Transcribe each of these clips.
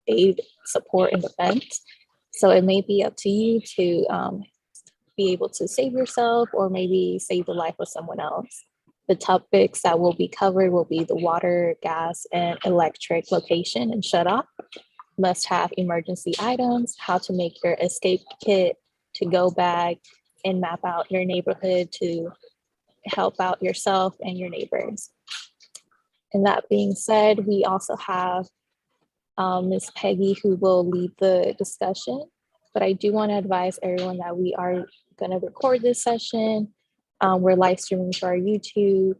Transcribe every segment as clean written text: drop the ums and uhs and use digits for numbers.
aid, support, and defense. So it may be up to you to be able to save yourself or maybe save the life of someone else. The topics that will be covered will be the water, gas, and electric location and shutoff, must have emergency items, how to make your escape kit, to go bag, and map out your neighborhood to help out yourself and your neighbors. And that being said, we also have Ms. Peggy who will lead the discussion, but I do want to advise everyone that we are going to record this session. We're live streaming to our YouTube.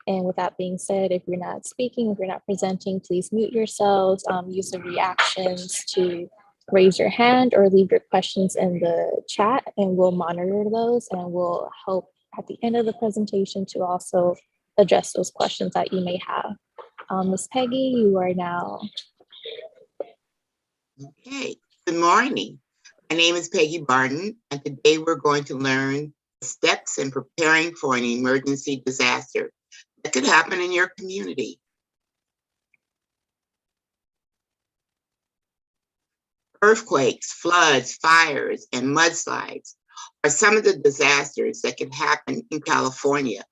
And with that being said, if you're not speaking, if you're not presenting, please mute yourselves, use the reactions to raise your hand or leave your questions in the chat, and we'll monitor those and we'll help at the end of the presentation to also address those questions that you may have. Ms. Peggy, you are now. Okay, good morning. My name is Peggy Barton, and today we're going to learn the steps in preparing for an emergency disaster that could happen in your community. Earthquakes, floods, fires, and mudslides are some of the disasters that can happen in California,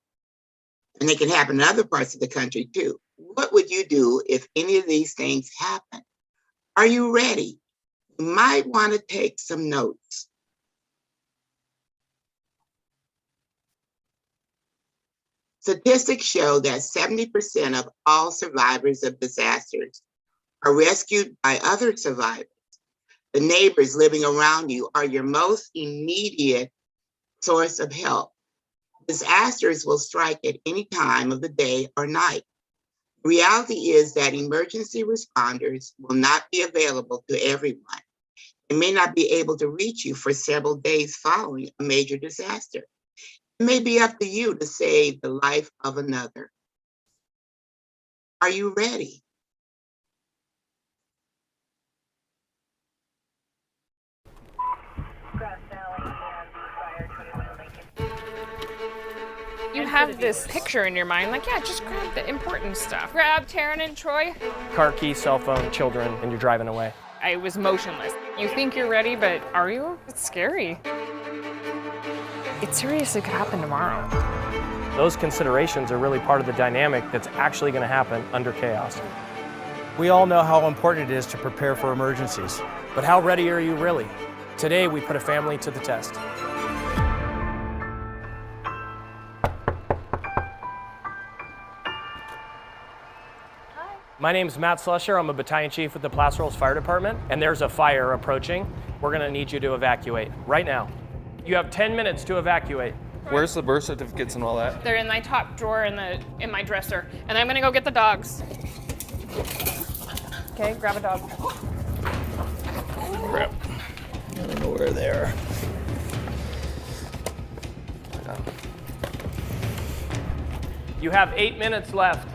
and they can happen in other parts of the country too. What would you do if any of these things happen? Are you ready? You might want to take some notes. Statistics show that 70% of all survivors of disasters are rescued by other survivors. The neighbors living around you are your most immediate source of help. Disasters will strike at any time of the day or night. Reality is that emergency responders will not be available to everyone. They may not be able to reach you for several days following a major disaster. It may be up to you to save the life of another. Are you ready? You have this picture in your mind, like, yeah, just grab the important stuff. Grab Taryn and Troy. Car key, cell phone, children, and you're driving away. I was motionless. You think you're ready, but are you? It's scary. It seriously could happen tomorrow. Those considerations are really part of the dynamic that's actually going to happen under chaos. We all know how important it is to prepare for emergencies. But how ready are you really? Today, we put a family to the test. My name's Matt Slusher. I'm a battalion chief with the Placer Hills Fire Department, and there's a fire approaching. We're gonna need you to evacuate right now. You have 10 minutes to evacuate. Where's the birth certificates and all that? They're in my top drawer in my dresser, and I'm gonna go get the dogs. Okay, grab a dog. Crap. I don't know where they are. You have 8 minutes left.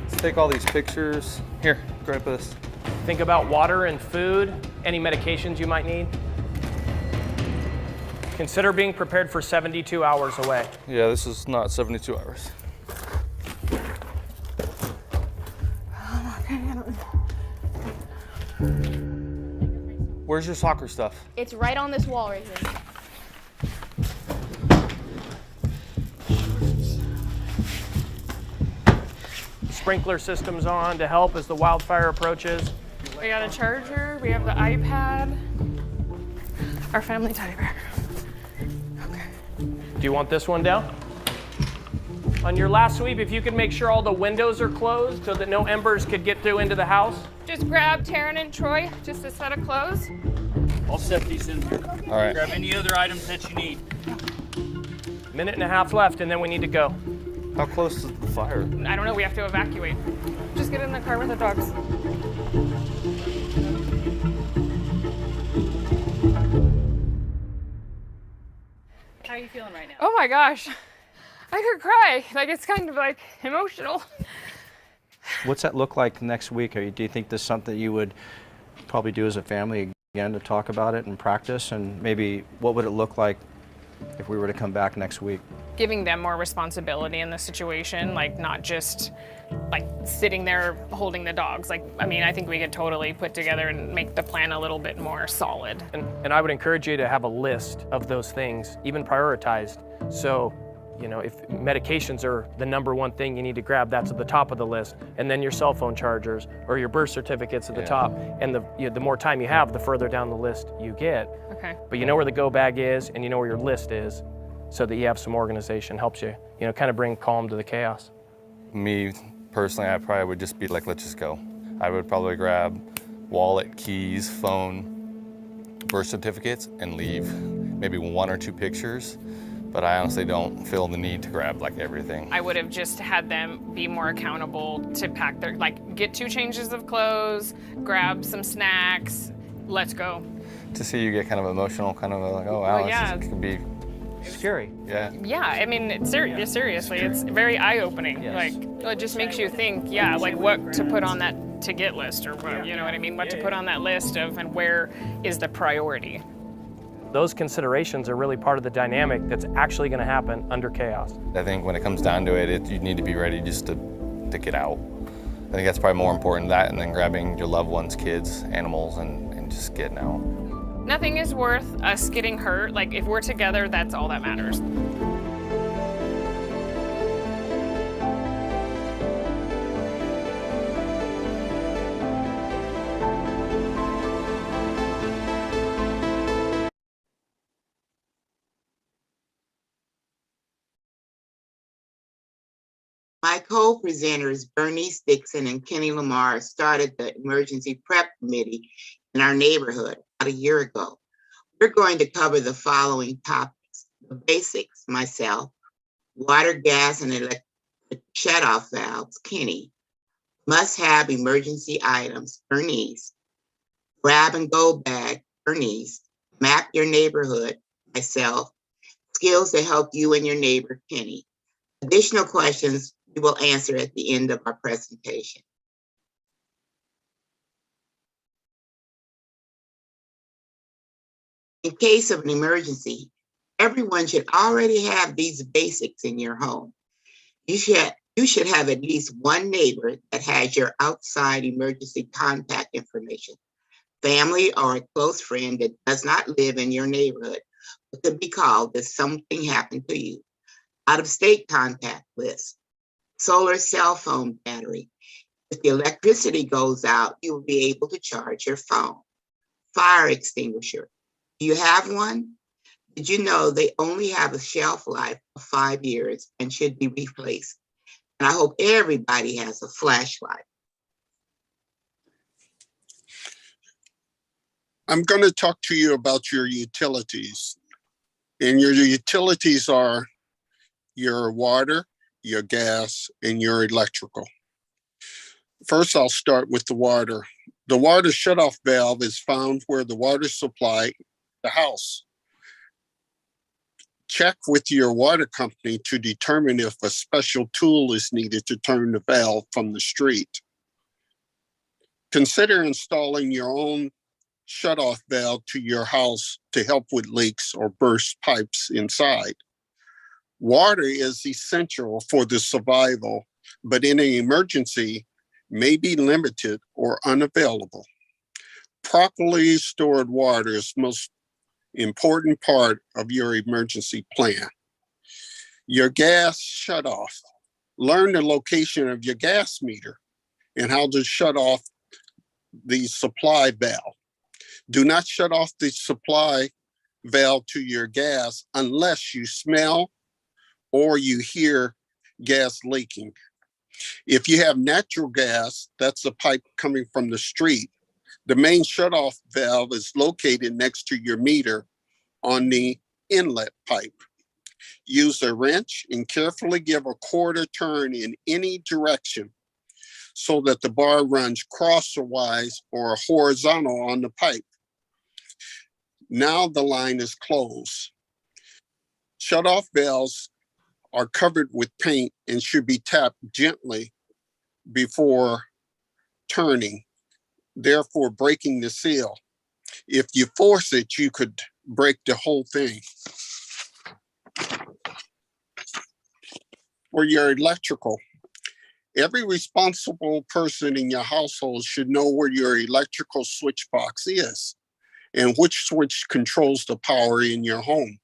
Let's take all these pictures. Here, grab this. Think about water and food, any medications you might need. Consider being prepared for 72 hours away. Yeah, this is not 72 hours. Where's your soccer stuff? It's right on this wall right here. Sprinkler systems on to help as the wildfire approaches. We got a charger, we have the iPad, our family teddy bear. Okay. Do you want this one down? On your last sweep, if you could make sure all the windows are closed so that no embers could get through into the house. Just grab Taryn and Troy, just a set of clothes. I'll set these in here. All right. Grab any other items that you need. Minute and a half left, and then we need to go. How close is the fire? I don't know, we have to evacuate. Just get in the car with the dogs. How are you feeling right now? Oh my gosh, I could cry. Like, it's kind of like emotional. What's that look like next week? Do you think this is something you would probably do as a family again to talk about it and practice? And maybe what would it look like if we were to come back next week? Giving them more responsibility in the situation, like not just like sitting there holding the dogs. Like, I mean, I think we could totally put together and make the plan a little bit more solid. And I would encourage you to have a list of those things, even prioritized. So, you know, if medications are the number one thing you need to grab, that's at the top of the list. And then your cell phone chargers or your birth certificates at the top. And the more time you have, the further down the list you get. Okay. But you know where the go bag is and you know where your list is, so that you have some organization. Helps you, you know, kind of bring calm to the chaos. Me personally, I probably would just be like, let's just go. I would probably grab wallet, keys, phone, birth certificates, and leave. Maybe 1 or 2 pictures. But I honestly don't feel the need to grab like everything. I would have just had them be more accountable to pack their, like, get 2 changes of clothes, grab some snacks, let's go. To see you get kind of emotional, kind of like, oh wow, Well, yeah. this could be Scary. Yeah. Yeah, I mean, seriously, it's very eye-opening. Yes. Like, it just makes you think, yeah, like what to put on that to-get list, or what, you know what I mean? What to put on that list of, and where is the priority? Those considerations are really part of the dynamic that's actually going to happen under chaos. I think when it comes down to it, you need to be ready just to get out. I think that's probably more important than that, and then grabbing your loved ones, kids, animals, and just getting out. Nothing is worth us getting hurt. Like, if we're together, that's all that matters. My co-presenters, Bernice, Dixon, and Kenny LaMarr, started the emergency prep committee in our neighborhood about a year ago. We're going to cover the following topics: the basics, myself; water, gas, and electric shutoff valves, Kenny; must-have emergency items, Bernice; grab and go bag, Bernice; map your neighborhood, myself; skills to help you and your neighbor, Kenny. Additional questions we will answer at the end of our presentation. In case of an emergency, everyone should already have these basics in your home. You should have at least one neighbor that has your outside emergency contact information, family or a close friend that does not live in your neighborhood, but could be called if something happened to you. Out-of-state contact list, solar cell phone battery. If the electricity goes out, you will be able to charge your phone. Fire extinguisher. Do you have one? Did you know they only have a shelf life of 5 years and should be replaced? And I hope everybody has a flashlight. I'm going to talk to you about your utilities. And your utilities are your water, your gas, and your electrical. First, I'll start with the water. The water shutoff valve is found where the water supply the house. Check with your water company to determine if a special tool is needed to turn the valve from the street. Consider installing your own shutoff valve to your house to help with leaks or burst pipes inside. Water is essential for the survival, but in an emergency may be limited or unavailable. Properly stored water is the most important part of your emergency plan. Your gas shutoff. Learn the location of your gas meter and how to shut off the supply valve. Do not shut off the supply valve to your gas unless you smell or you hear gas leaking. If you have natural gas, that's a pipe coming from the street. The main shutoff valve is located next to your meter on the inlet pipe. Use a wrench and carefully give a quarter turn in any direction so that the bar runs crosswise or horizontal on the pipe. Now the line is closed. Shutoff valves are covered with paint and should be tapped gently before turning, therefore breaking the seal. If you force it, you could break the whole thing. For your electrical, Every responsible person in your household should know where your electrical switch box is and which switch controls the power in your home.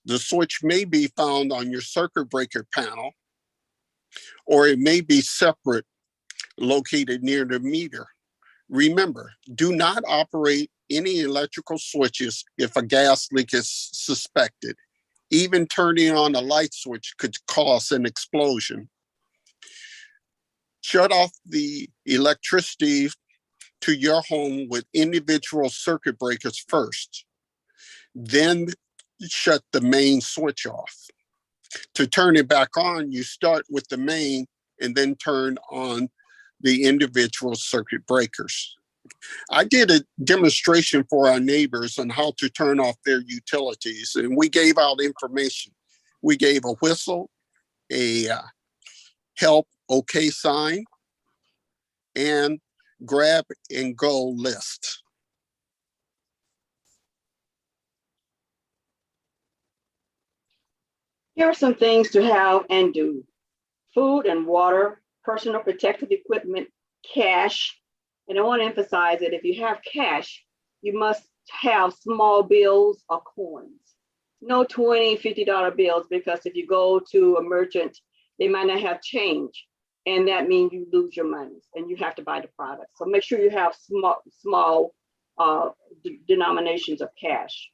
The switch may be found on your circuit breaker panel, or it may be separate, located near the meter. Remember, do not operate any electrical switches if a gas leak is suspected. Even turning on a light switch could cause an explosion. Shut off the electricity to your home with individual circuit breakers first. Then shut the main switch off. To turn it back on, you start with the main and then turn on the individual circuit breakers. I did a demonstration for our neighbors on how to turn off their utilities, and we gave out information. We gave a whistle, a help okay sign, and grab and go list. Here are some things to have and do. Food and water, personal protective equipment, cash. And I want to emphasize that if you have cash, you must have small bills or coins. No $20, $50 bills, because if you go to a merchant, they might not have change. And that means you lose your money and you have to buy the product. So make sure you have small denominations of cash.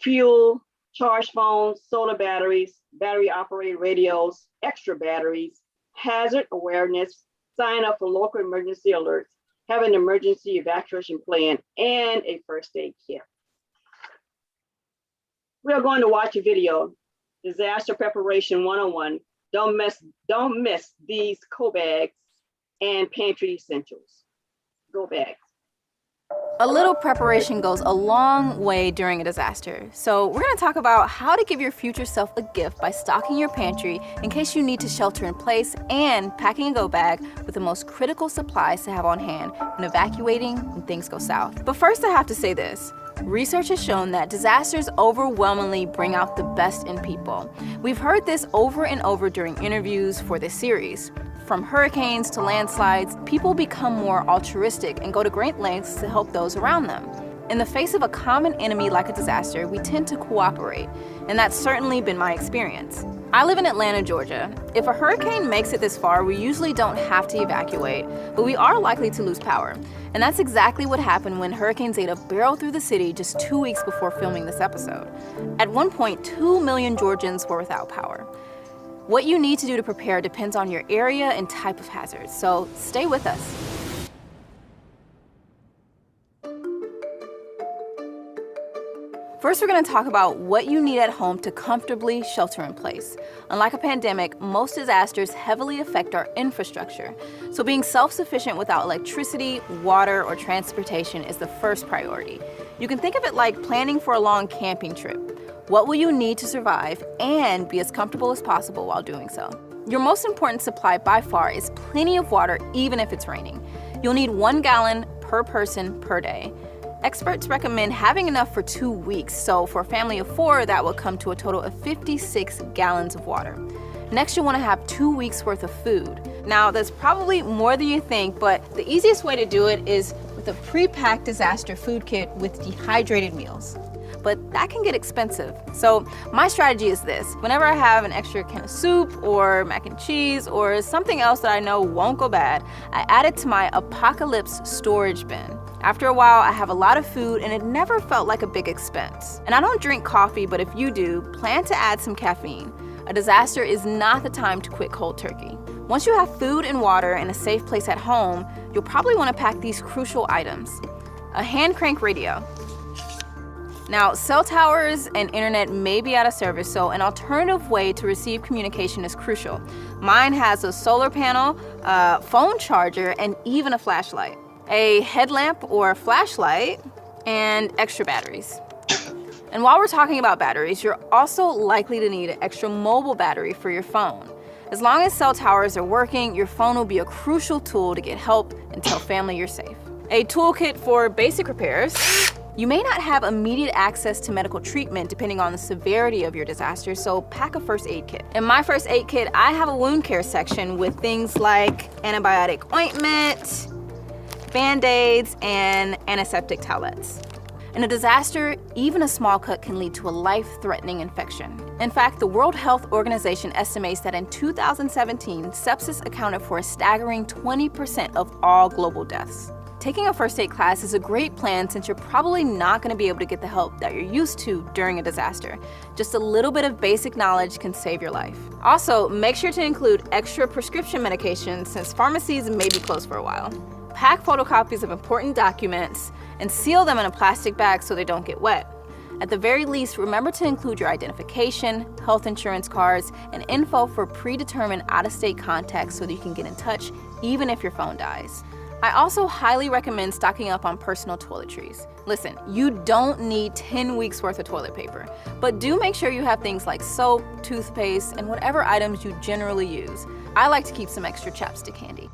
Fuel, charge phones, solar batteries, battery operated radios, extra batteries, hazard awareness, sign up for local emergency alerts, have an emergency evacuation plan, and a first aid kit. We are going to watch a video, Disaster Preparation 101. Don't miss these co-bags and pantry essentials. Go bags. A little preparation goes a long way during a disaster. So we're gonna talk about how to give your future self a gift by stocking your pantry in case you need to shelter in place, and packing a go bag with the most critical supplies to have on hand when evacuating when things go south. But first I have to say this. Research has shown that disasters overwhelmingly bring out the best in people. We've heard this over and over during interviews for this series. From hurricanes to landslides, people become more altruistic and go to great lengths to help those around them. In the face of a common enemy like a disaster, we tend to cooperate, and that's certainly been my experience. I live in Atlanta, Georgia. If a hurricane makes it this far, we usually don't have to evacuate, but we are likely to lose power. And that's exactly what happened when Hurricane Zeta barreled through the city just 2 weeks before filming this episode. At one point, 2 million Georgians were without power. What you need to do to prepare depends on your area and type of hazard, so stay with us. First, we're going to talk about what you need at home to comfortably shelter in place. Unlike a pandemic, most disasters heavily affect our infrastructure, so being self-sufficient without electricity, water, or transportation is the first priority. You can think of it like planning for a long camping trip. What will you need to survive and be as comfortable as possible while doing so? Your most important supply by far is plenty of water, even if it's raining. You'll need 1 gallon per person per day. Experts recommend having enough for 2 weeks, so for a family of 4, that will come to a total of 56 gallons of water. Next, you'll want to have 2 weeks worth of food. Now, that's probably more than you think, but the easiest way to do it is with a pre-packed disaster food kit with dehydrated meals. But that can get expensive. So my strategy is this. Whenever I have an extra can of soup or mac and cheese or something else that I know won't go bad, I add it to my apocalypse storage bin. After a while, I have a lot of food and it never felt like a big expense. And I don't drink coffee, but if you do, plan to add some caffeine. A disaster is not the time to quit cold turkey. Once you have food and water and a safe place at home, you'll probably want to pack these crucial items. A hand crank radio. Now, cell towers and internet may be out of service, so an alternative way to receive communication is crucial. Mine has a solar panel, a phone charger, and even a flashlight. A headlamp or a flashlight, and extra batteries. And while we're talking about batteries, you're also likely to need an extra mobile battery for your phone. As long as cell towers are working, your phone will be a crucial tool to get help and tell family you're safe. A toolkit for basic repairs. You may not have immediate access to medical treatment depending on the severity of your disaster, so pack a first aid kit. In my first aid kit, I have a wound care section with things like antibiotic ointment, Band-Aids, and antiseptic towelettes. In a disaster, even a small cut can lead to a life-threatening infection. In fact, the World Health Organization estimates that in 2017, sepsis accounted for a staggering 20% of all global deaths. Taking a first aid class is a great plan since you're probably not going to be able to get the help that you're used to during a disaster. Just a little bit of basic knowledge can save your life. Also, make sure to include extra prescription medications since pharmacies may be closed for a while. Pack photocopies of important documents and seal them in a plastic bag so they don't get wet. At the very least, remember to include your identification, health insurance cards, and info for predetermined out-of-state contacts so that you can get in touch even if your phone dies. I also highly recommend stocking up on personal toiletries. Listen, you don't need 10 weeks worth of toilet paper, but do make sure you have things like soap, toothpaste, and whatever items you generally use. I like to keep some extra chapstick handy.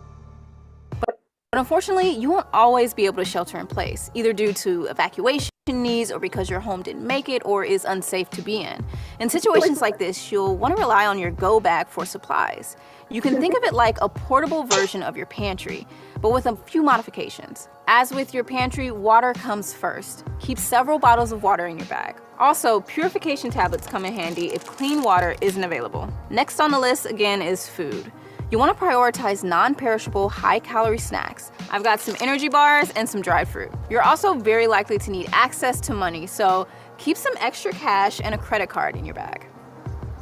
But unfortunately, you won't always be able to shelter in place, either due to evacuation needs or because your home didn't make it or is unsafe to be in. In situations like this, you'll want to rely on your go bag for supplies. You can think of it like a portable version of your pantry, but with a few modifications. As with your pantry, water comes first. Keep several bottles of water in your bag. Also, purification tablets come in handy if clean water isn't available. Next on the list, again, is food. You want to prioritize non-perishable, high-calorie snacks. I've got some energy bars and some dried fruit. You're also very likely to need access to money, so keep some extra cash and a credit card in your bag.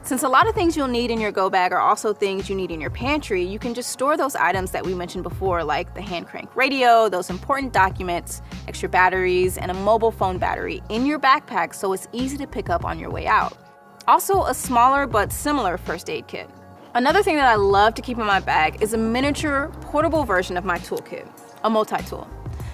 Since a lot of things you'll need in your go bag are also things you need in your pantry, you can just store those items that we mentioned before, like the hand crank radio, those important documents, extra batteries, and a mobile phone battery in your backpack so it's easy to pick up on your way out. Also, a smaller but similar first aid kit. Another thing that I love to keep in my bag is a miniature, portable version of my toolkit, a multi-tool.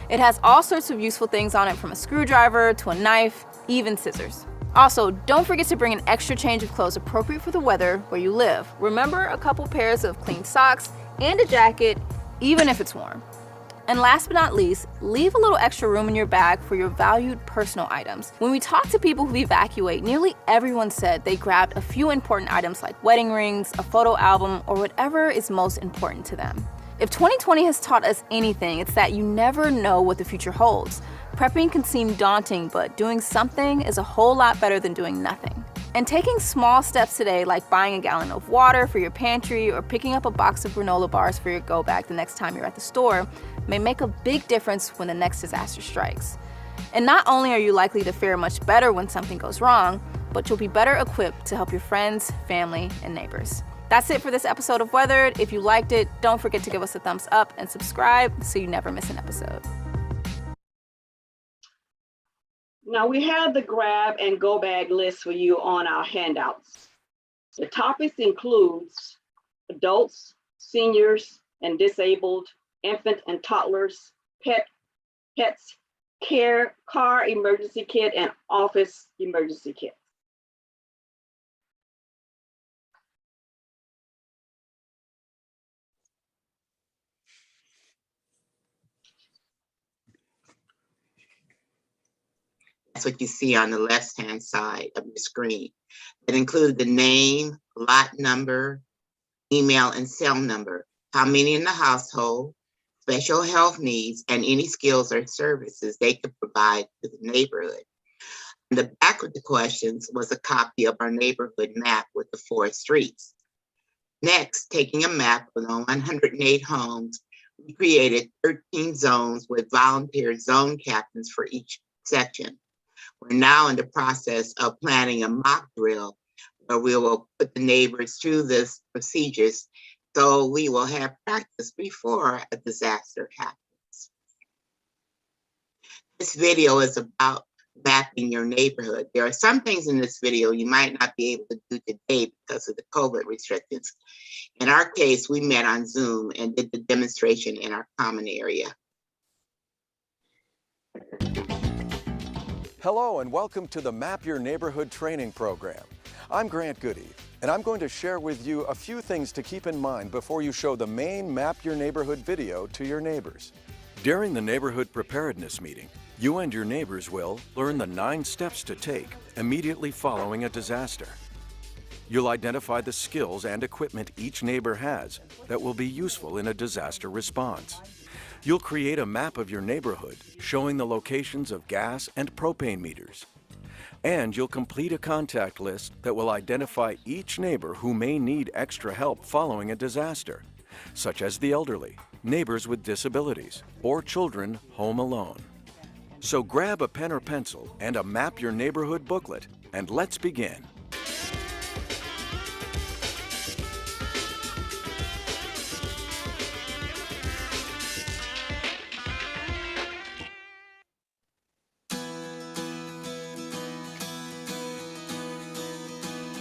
It has all sorts of useful things on it, from a screwdriver to a knife, even scissors. Also, don't forget to bring an extra change of clothes appropriate for the weather where you live. Remember a couple pairs of clean socks and a jacket, even if it's warm. And last but not least, leave a little extra room in your bag for your valued personal items. When we talk to people who evacuate, nearly everyone said they grabbed a few important items like wedding rings, a photo album, or whatever is most important to them. If 2020 has taught us anything, it's that you never know what the future holds. Prepping can seem daunting, but doing something is a whole lot better than doing nothing. And taking small steps today, like buying a gallon of water for your pantry or picking up a box of granola bars for your go bag the next time you're at the store, may make a big difference when the next disaster strikes. And not only are you likely to fare much better when something goes wrong, but you'll be better equipped to help your friends, family, and neighbors. That's it for this episode of Weathered. If you liked it, don't forget to give us a thumbs up and subscribe so you never miss an episode. Now we have the grab and go bag list for you on our handouts. The topics includes adults, seniors, and disabled, infant and toddlers, pets, care, car emergency kit, and office emergency kit. That's what you see on the left-hand side of your screen. It includes the name, lot number, email, and cell number, how many in the household, special health needs, and any skills or services they could provide to the neighborhood. On the back of the questions was a copy of our neighborhood map with the 4 streets. Next, taking a map of the 108 homes, we created 13 zones with volunteer zone captains for each section. We're now in the process of planning a mock drill where we will put the neighbors through this procedures so we will have practice before a disaster happens. This video is about mapping your neighborhood. There are some things in this video you might not be able to do today because of the COVID restrictions. In our case, we met on Zoom and did the demonstration in our common area. Hello and welcome to the Map Your Neighborhood training program. I'm Grant Goody, and I'm going to share with you a few things to keep in mind before you show the main Map Your Neighborhood video to your neighbors. During the neighborhood preparedness meeting, You and your neighbors will learn the 9 steps to take immediately following a disaster. You'll identify the skills and equipment each neighbor has that will be useful in a disaster response. You'll create a map of your neighborhood showing the locations of gas and propane meters. And you'll complete a contact list that will identify each neighbor who may need extra help following a disaster, such as the elderly, neighbors with disabilities, or children home alone. So grab a pen or pencil and a Map Your Neighborhood booklet, and let's begin.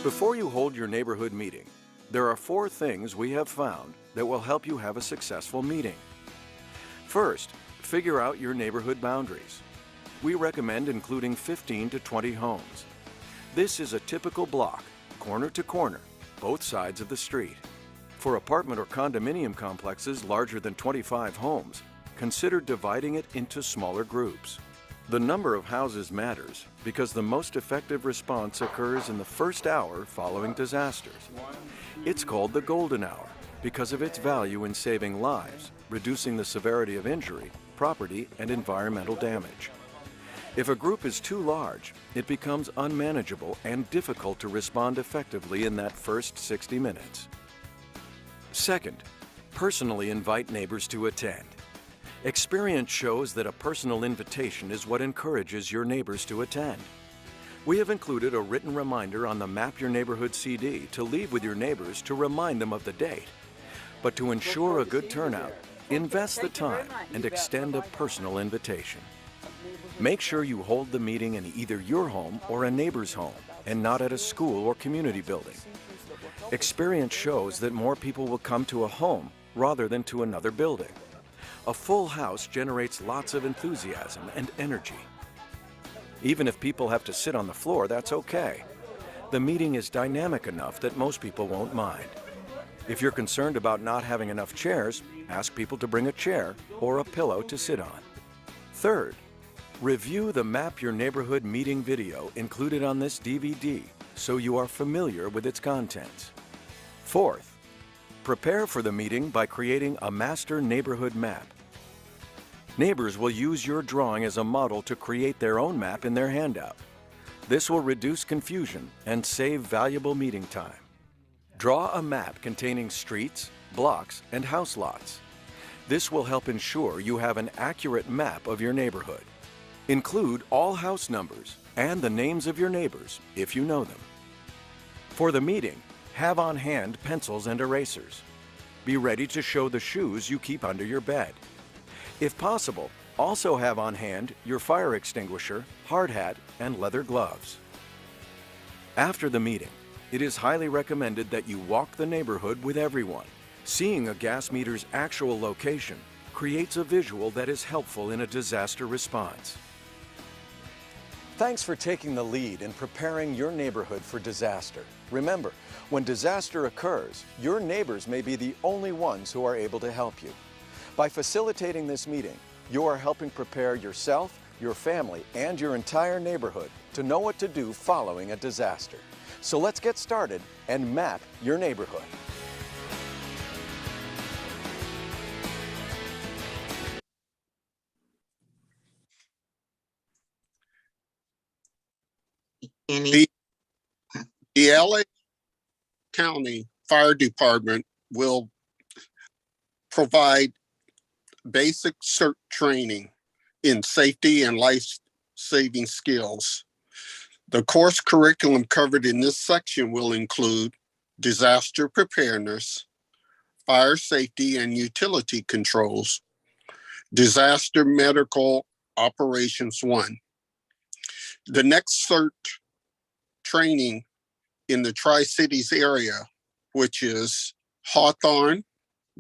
Before you hold your neighborhood meeting, there are 4 things we have found that will help you have a successful meeting. First, figure out your neighborhood boundaries. We recommend including 15 to 20 homes. This is a typical block, corner to corner, both sides of the street. For apartment or condominium complexes larger than 25 homes, consider dividing it into smaller groups. The number of houses matters because the most effective response occurs in the first hour following disasters. It's called the golden hour because of its value in saving lives, reducing the severity of injury, property, and environmental damage. If a group is too large, it becomes unmanageable and difficult to respond effectively in that first 60 minutes. Second, personally invite neighbors to attend. Experience shows that a personal invitation is what encourages your neighbors to attend. We have included a written reminder on the Map Your Neighborhood CD to leave with your neighbors to remind them of the date. But to ensure a good turnout, invest the time and extend a personal invitation. Make sure you hold the meeting in either your home or a neighbor's home and not at a school or community building. Experience shows that more people will come to a home rather than to another building. A full house generates lots of enthusiasm and energy. Even if people have to sit on the floor, that's okay. The meeting is dynamic enough that most people won't mind. If you're concerned about not having enough chairs, ask people to bring a chair or a pillow to sit on. Third, review the Map Your Neighborhood meeting video included on this DVD so you are familiar with its contents. Fourth, prepare for the meeting by creating a master neighborhood map. Neighbors will use your drawing as a model to create their own map in their handout. This will reduce confusion and save valuable meeting time. Draw a map containing streets, blocks, and house lots. This will help ensure you have an accurate map of your neighborhood. Include all house numbers and the names of your neighbors if you know them. For the meeting, have on hand pencils and erasers. Be ready to show the shoes you keep under your bed. If possible, also have on hand your fire extinguisher, hard hat, and leather gloves. After the meeting, it is highly recommended that you walk the neighborhood with everyone. Seeing a gas meter's actual location creates a visual that is helpful in a disaster response. Thanks for taking the lead in preparing your neighborhood for disaster. Remember, when disaster occurs, your neighbors may be the only ones who are able to help you. By facilitating this meeting, you are helping prepare yourself, your family, and your entire neighborhood to know what to do following a disaster. So let's get started and map your neighborhood. Any? The LA County Fire Department will provide basic CERT training in safety and life-saving skills. The course curriculum covered in this section will include disaster preparedness, fire safety and utility controls, disaster medical operations 1. The next CERT training in the Tri-Cities area, which is Hawthorne,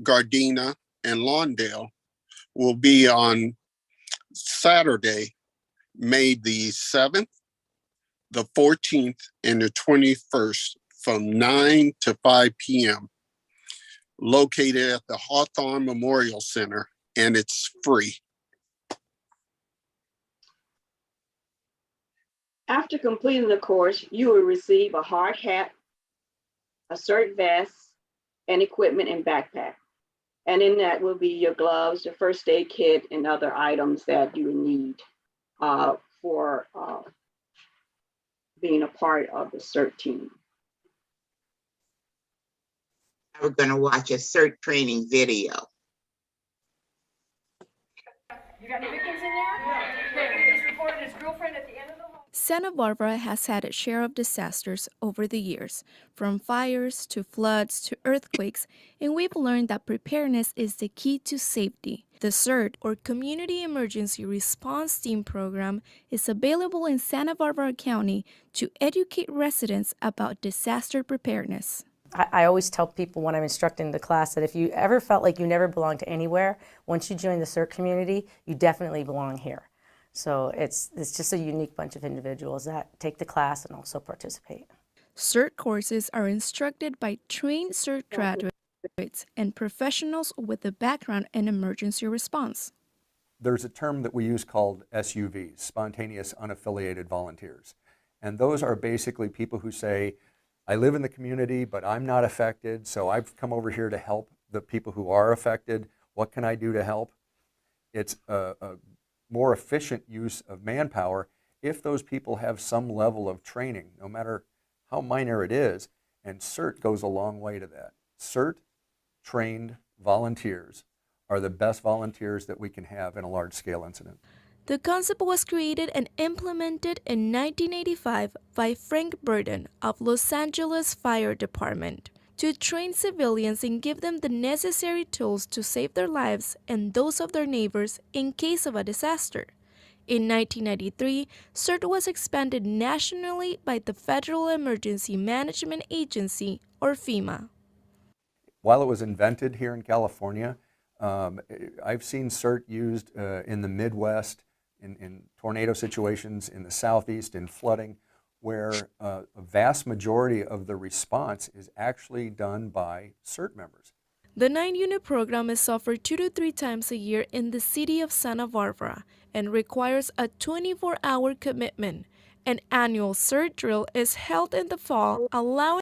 Gardena, and Lawndale, will be on Saturday, May the 7th, the 14th, and the 21st from 9 to 5 p.m. located at the Hawthorne Memorial Center, and it's free. After completing the course, you will receive a hard hat, a CERT vest, and equipment and backpack. And in that will be your gloves, your first aid kit, and other items that you need for being a part of the CERT team. We're going to watch a CERT training video. You got any victims in there? Here, he's reported his girlfriend at the end of the hall. Santa Barbara has had its share of disasters over the years, from fires to floods to earthquakes, and we've learned that preparedness is the key to safety. The CERT, or Community Emergency Response Team program, is available in Santa Barbara County to educate residents about disaster preparedness. I always tell people when I'm instructing the class that if you ever felt like you never belonged to anywhere, once you join the CERT community, you definitely belong here. So it's just a unique bunch of individuals that take the class and also participate. CERT courses are instructed by trained CERT graduates and professionals with a background in emergency response. There's a term that we use called SUVs, spontaneous unaffiliated volunteers. And those are basically people who say, I live in the community, but I'm not affected, so I've come over here to help the people who are affected. What can I do to help? It's a more efficient use of manpower if those people have some level of training, no matter how minor it is, and CERT goes a long way to that. CERT-trained volunteers are the best volunteers that we can have in a large-scale incident. The concept was created and implemented in 1985 by Frank Barton of Los Angeles Fire Department to train civilians and give them the necessary tools to save their lives and those of their neighbors in case of a disaster. In 1993, CERT was expanded nationally by the Federal Emergency Management Agency, or FEMA. While it was invented here in California, I've seen CERT used in the Midwest, in tornado situations, in the Southeast, in flooding, where a vast majority of the response is actually done by CERT members. The 9-unit program is offered 2 to 3 times a year in the city of Santa Barbara and requires a 24-hour commitment. An annual CERT drill is held in the fall, allowing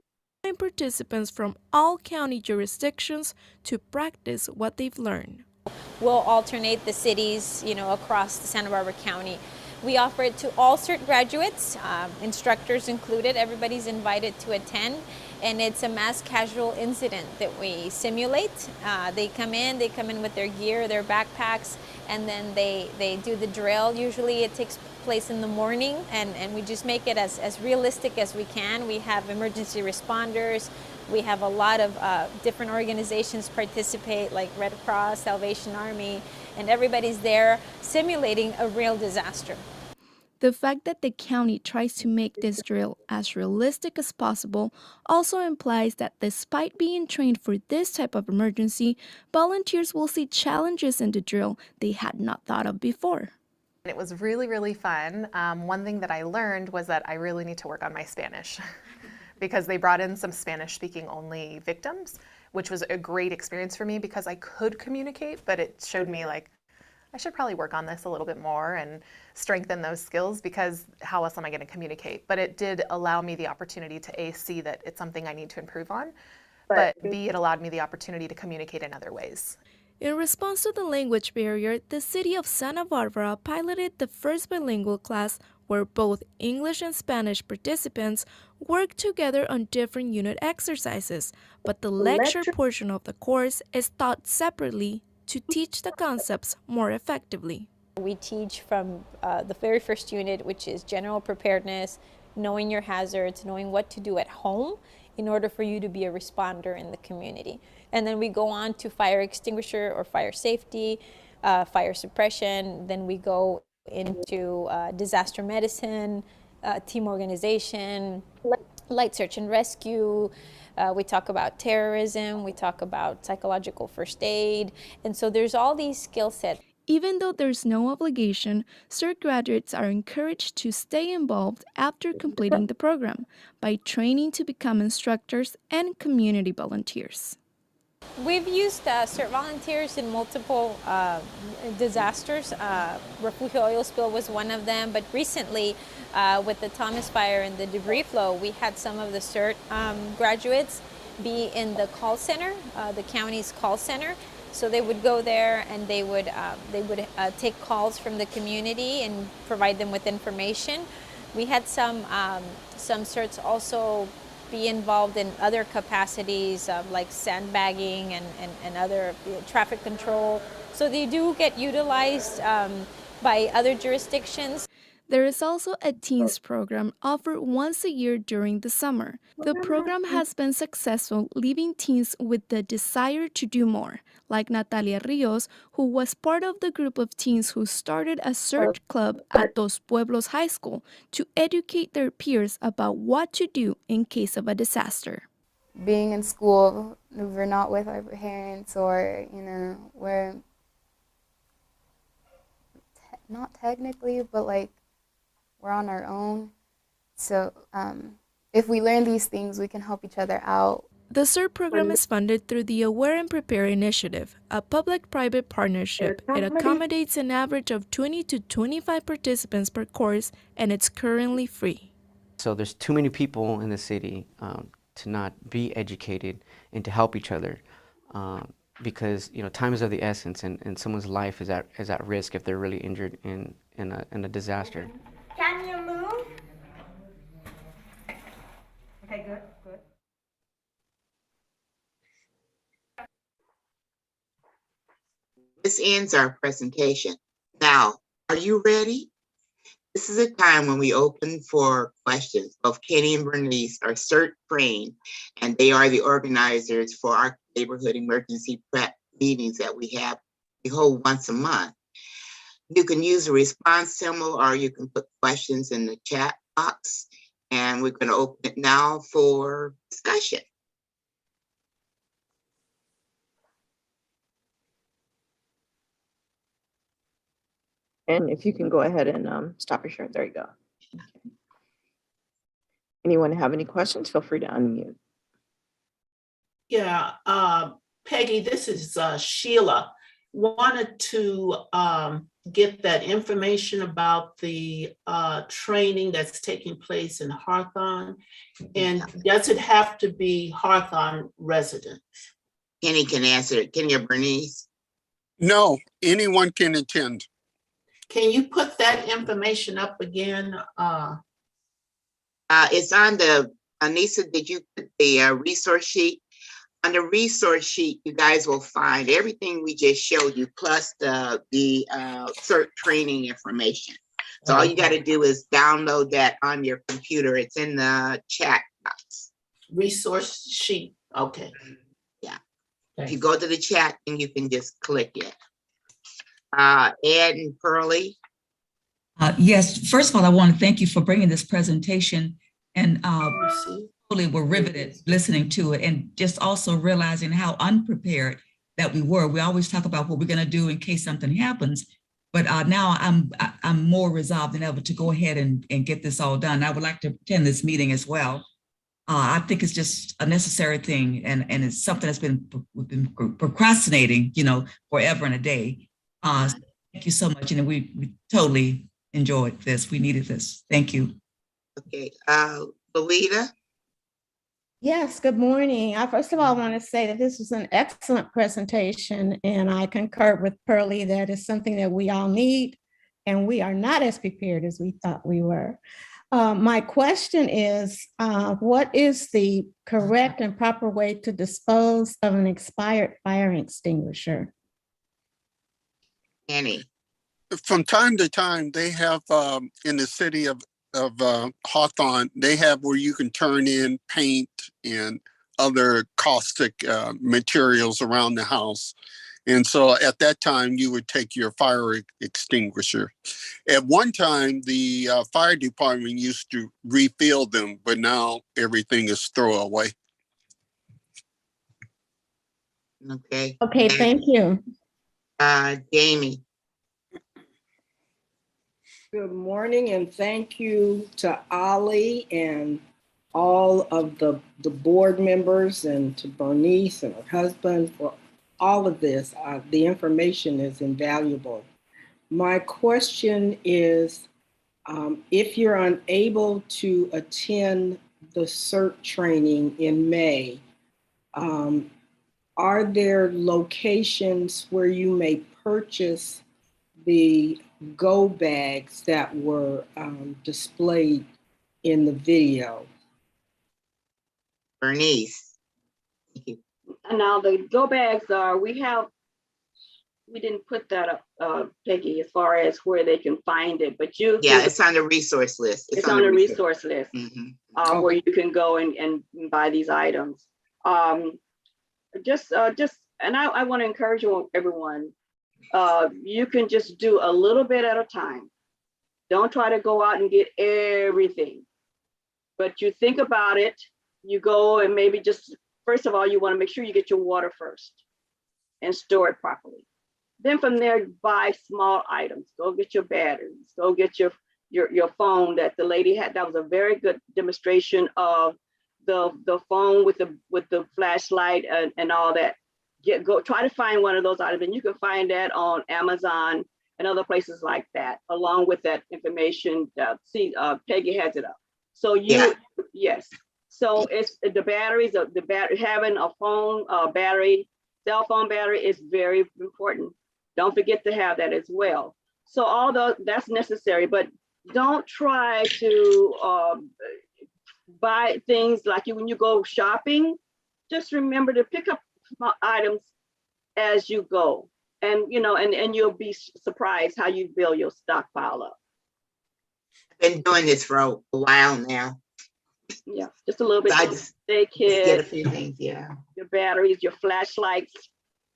participants from all county jurisdictions to practice what they've learned. We'll alternate the cities, across the Santa Barbara County. We offer it to all CERT graduates, instructors included. Everybody's invited to attend, and it's a mass casual incident that we simulate. They come in with their gear, their backpacks, and then they do the drill. Usually it takes place in the morning, and we just make it as realistic as we can. We have emergency responders. We have a lot of different organizations participate, like Red Cross, Salvation Army, and everybody's there simulating a real disaster. The fact that the county tries to make this drill as realistic as possible also implies that despite being trained for this type of emergency, volunteers will see challenges in the drill they had not thought of before. It was really, really fun. One thing that I learned was that I really need to work on my Spanish because they brought in some Spanish-speaking only victims, which was a great experience for me because I could communicate, but it showed me I should probably work on this a little bit more and strengthen those skills because how else am I going to communicate? But it did allow me the opportunity to A, see that it's something I need to improve on, but B, it allowed me the opportunity to communicate in other ways. In response to the language barrier, the city of Santa Barbara piloted the first bilingual class where both English and Spanish participants work together on different unit exercises, but the lecture portion of the course is taught separately to teach the concepts more effectively. We teach from the very first unit, which is general preparedness, knowing your hazards, knowing what to do at home in order for you to be a responder in the community. And then we go on to fire extinguisher or fire safety, fire suppression. Then we go into disaster medicine, team organization, light search and rescue. We talk about terrorism. We talk about psychological first aid. And so there's all these skill sets. Even though there's no obligation, CERT graduates are encouraged to stay involved after completing the program by training to become instructors and community volunteers. We've used CERT volunteers in multiple disasters. Refugio oil spill was one of them, but recently with the Thomas fire and the debris flow, we had some of the CERT graduates be in the call center, the county's call center. So they would go there and they would take calls from the community and provide them with information. We had some CERTs also be involved in other capacities like sandbagging and other traffic control. So they do get utilized by other jurisdictions. There is also a teens program offered once a year during the summer. The program has been successful, leaving teens with the desire to do more, like Natalia Rios, who was part of the group of teens who started a CERT club at Dos Pueblos High School to educate their peers about what to do in case of a disaster. Being in school, we're not with our parents, or, we're not technically, but like, we're on our own. So if we learn these things, we can help each other out. The CERT program is funded through the Aware and Prepare initiative, a public-private partnership. It accommodates an average of 20 to 25 participants per course, and it's currently free. So there's too many people in the city to not be educated and to help each other. Because time is of the essence, and someone's life is at risk if they're really injured in a disaster. Can you move? Okay, good. This ends our presentation. Now, are you ready? This is a time when we open for questions. Both Kenny and Bernice are CERT trained, and they are the organizers for our neighborhood emergency prep meetings that we hold once a month. You can use a response symbol, or you can put questions in the chat box, and we're going to open it now for discussion. And if you can go ahead and stop your share, there you go. Okay. Anyone have any questions? Feel free to unmute. Yeah, Peggy, this is Sheila. Wanted to get that information about the training that's taking place in Hawthorne. And does it have to be Hawthorne residents? Kenny can answer it. Kenny or Bernice? No, anyone can attend. Can you put that information up again? It's on the, Anissa, did you put the resource sheet? On the resource sheet, you guys will find everything we just showed you, plus the CERT training information. So all you got to do is download that on your computer. It's in the chat box. Resource sheet, okay. Yeah. If you go to the chat, then you can just click it. Ed and Pearlie. Yes, first of all, I want to thank you for bringing this presentation, and totally were riveted listening to it, and just also realizing how unprepared that we were. We always talk about what we're going to do in case something happens, but now I'm more resolved than ever to go ahead and get this all done. I would like to attend this meeting as well. I think it's just a necessary thing, and it's something that's we've been procrastinating, forever and a day. Thank you so much, and we totally enjoyed this. We needed this. Thank you. Okay, Lolita. Yes, good morning. First of all, I want to say that this was an excellent presentation, and I concur with Pearlie that it's something that we all need, and we are not as prepared as we thought we were. My question is, what is the correct and proper way to dispose of an expired fire extinguisher? Annie. From time to time, they have in the city of Hawthorne, they have where you can turn in paint and other caustic materials around the house. And so at that time, you would take your fire extinguisher. At one time, the fire department used to refill them, but now everything is throwaway. Okay. Okay, thank you. Jamie. Good morning, and thank you to Ollie and all of the board members and to Bernice and her husband for all of this. The information is invaluable. My question is, if you're unable to attend the CERT training in May, are there locations where you may purchase the go bags that were displayed in the video? Bernice. Thank you. And now the go bags are, we didn't put that up, Peggy, as far as where they can find it, but Yeah, it's on the resource list. It's on the resource list, Mm-hmm. where you can go and buy these items. And I want to encourage everyone, you can just do a little bit at a time. Don't try to go out and get everything, but you think about it, you go and maybe just, first of all, you want to make sure you get your water first and store it properly. Then from there, buy small items. Go get your batteries. Go get your phone that the lady had. That was a very good demonstration of the phone with the flashlight and all that. Go try to find one of those items, and you can find that on Amazon and other places like that, along with that information. Peggy has it up. So yes. So it's the batteries. Having a phone battery, cell phone battery is very important. Don't forget to have that as well. So that's necessary, but don't try to buy things like when you go shopping. Just remember to pick up small items as you go, and and you'll be surprised how you build your stockpile up. I've been doing this for a while now. Yeah, just a little bit. So I just get a few things. Yeah, your batteries, your flashlights.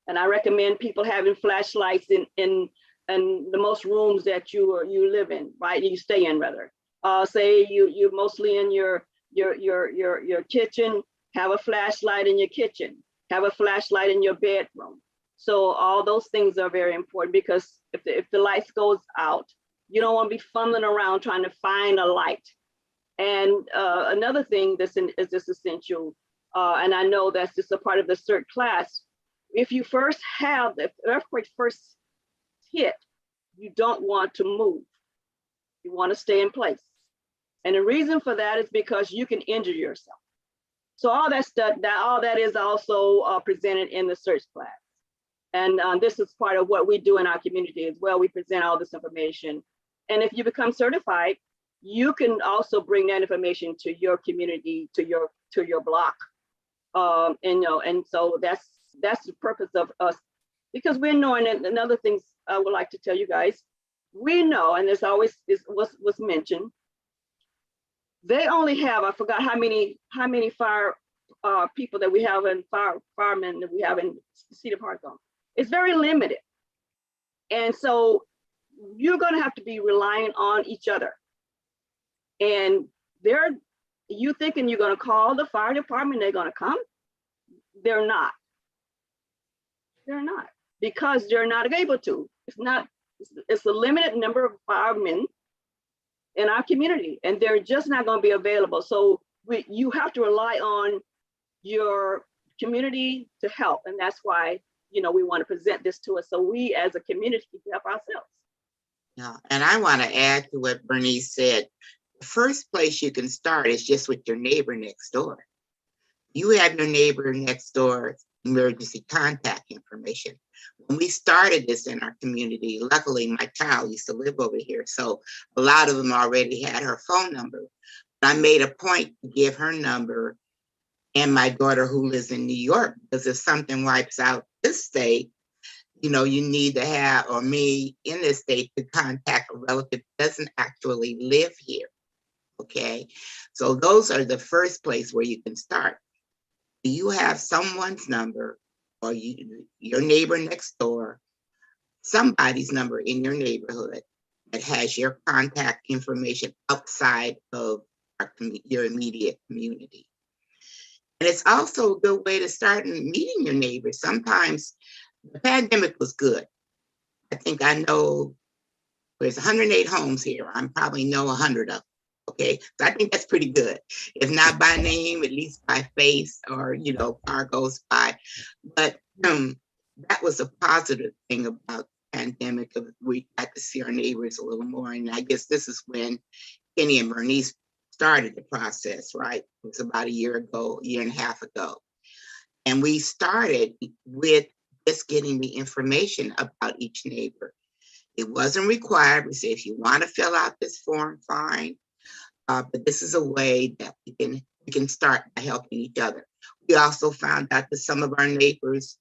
And I recommend people having flashlights in the most rooms that you live in, right? You stay in rather. Say you mostly in your kitchen. Have a flashlight in your kitchen. Have a flashlight in your bedroom. So all those things are very important, because if the lights goes out, you don't want to be fumbling around trying to find a light. And another thing is just essential, and I know that's just a part of the CERT class. If the earthquake first hit, you don't want to move. You want to stay in place. And the reason for that is because you can injure yourself. So all that stuff, all that is also presented in the CERT class. And this is part of what we do in our community as well. We present all this information. And if you become certified, you can also bring that information to your community, to your block. And so that's the purpose of us, because we're knowing, and another things I would like to tell you guys, we know, and this always was mentioned, they only have, I forgot how many fire people that we have, and firemen that we have in the city of Hawthorne. It's very limited. And so you're gonna have to be relying on each other. And you thinking you're gonna call the fire department, they're gonna come? They're not. They're not, because they're not able to. It's a limited number of firemen in our community, and they're just not going to be available. So you have to rely on your community to help, and that's why we want to present this to us, so we as a community can help ourselves. Yeah, and I want to add to what Bernice said. The first place you can start is just with your neighbor next door. You have your neighbor next door emergency contact information. When we started this in our community, luckily my child used to live over here, so a lot of them already had her phone number. But I made a point to give her number and my daughter who lives in New York, because if something wipes out this state, you need to have, or me in this state, to contact a relative that doesn't actually live here. Okay, so those are the first place where you can start. You have someone's number, or your neighbor next door, somebody's number in your neighborhood that has your contact information outside of your immediate community. And it's also a good way to start meeting your neighbors. Sometimes the pandemic was good. I think I know there's 108 homes here. I probably know 100 of them. Okay, so I think that's pretty good. If not by name, at least by face, or car goes by. But that was a positive thing about the pandemic. We got to see our neighbors a little more, and I guess this is when Kenny and Bernice started the process. Right, it was about a year and a half ago, and we started with just getting the information about each neighbor. It wasn't required. We said, if you want to fill out this form, fine. But this is a way that we can start by helping each other. We also found out that some of our neighbors